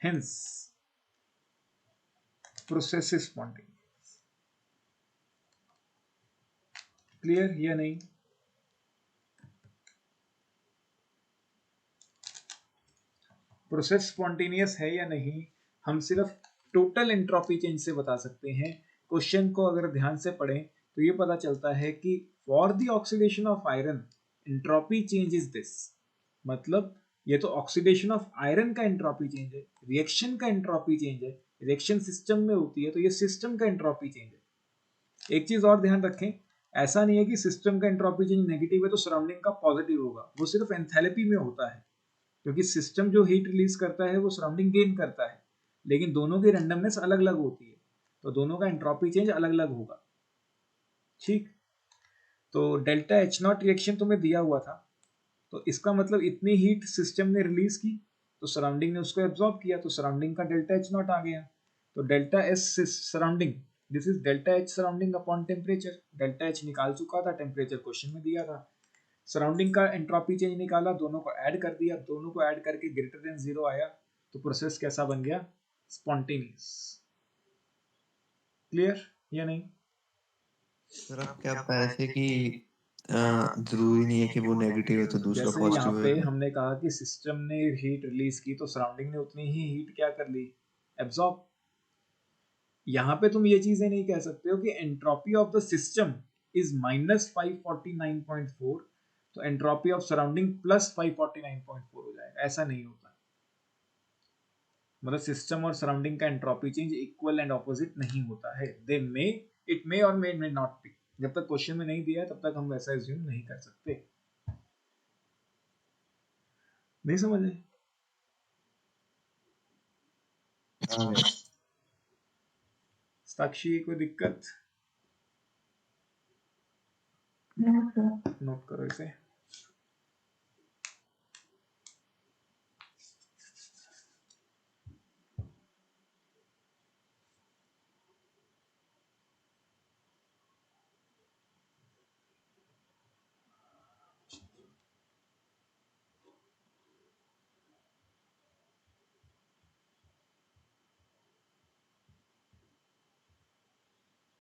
hence process is spontaneous. Clear या नहीं? प्रोसेस स्पॉन्टेनियस है या नहीं हम सिर्फ टोटल एंट्रोपी चेंज से बता सकते हैं। क्वेश्चन को अगर ध्यान से पढ़ें तो ये पता चलता है कि for the oxidation of iron entropy change is this. मतलब ये तो ऑक्सीडेशन ऑफ आयरन का एंट्रोपी चेंज है, रिएक्शन का एंट्रोपी चेंज है। रिएक्शन सिस्टम में होती है तो ये सिस्टम का एंट्रोपी चेंज है। एक चीज और ध्यान रखें, ऐसा नहीं है कि सिस्टम का एंट्रोपी चेंज नेगेटिव है तो सराउंडिंग का पॉजिटिव होगा। वो सिर्फ एंथैल्पी में होता है, क्योंकि सिस्टम जो हीट रिलीज करता है वो सराउंडिंग गेन करता है, लेकिन दोनों की रैंडमनेस अलग अलग होती है, तो दोनों का एंट्रोपी चेंज अलग अलग होगा। ठीक, तो डेल्टा एच नॉट रिएक्शन तुम्हें दिया हुआ था, तो इसका मतलब इतनी हीट सिस्टम ने रिलीज की तो सराउंडिंग ने उसको एब्जॉर्ब किया, तो सराउंडिंग का डेल्टा एच नॉट आ गया। तो delta S surrounding, this is delta H surrounding upon temperature. Delta H निकाल चुका था, टेम्परेचर क्वेश्चन में दिया था। सराउंडिंग का एंट्रोपी चेंज निकाला, दोनों को ऐड कर दिया, दोनों को ऐड करके ग्रेटर देन 0 आया, तो प्रोसेस कैसा बन गया? स्पॉन्टेनियस। क्लियर या नहीं? सर अब क्या आप ऐसे कि जरूरी नहीं है कि वो नेगेटिव है तो दूसरा जैसे यहाँ पॉजिटिव पे है। हमने कहा कि सिस्टम ने हीट रिलीज की तो सराउंडिंग ने उतनी ही हीट क्या कर ली? एब्जॉर्ब। यहाँ पे तुम ये चीजें नहीं कह सकते हो कि entropy of the system is -549.4, तो एंट्रोपी ऑफ सराउंडिंग प्लस 549.4 हो जाएगा, ऐसा नहीं होता। मतलब सिस्टम और सराउंडिंग का entropy change equal and opposite नहीं होता है। दे मे, इट मे और मे नॉट बी। जब तक क्वेश्चन में नहीं दिया है तब तक हम वैसा एज्यूम नहीं कर सकते। नहीं समझे? साक्षी कोई दिक्कत? No sir. नोट करो इसे।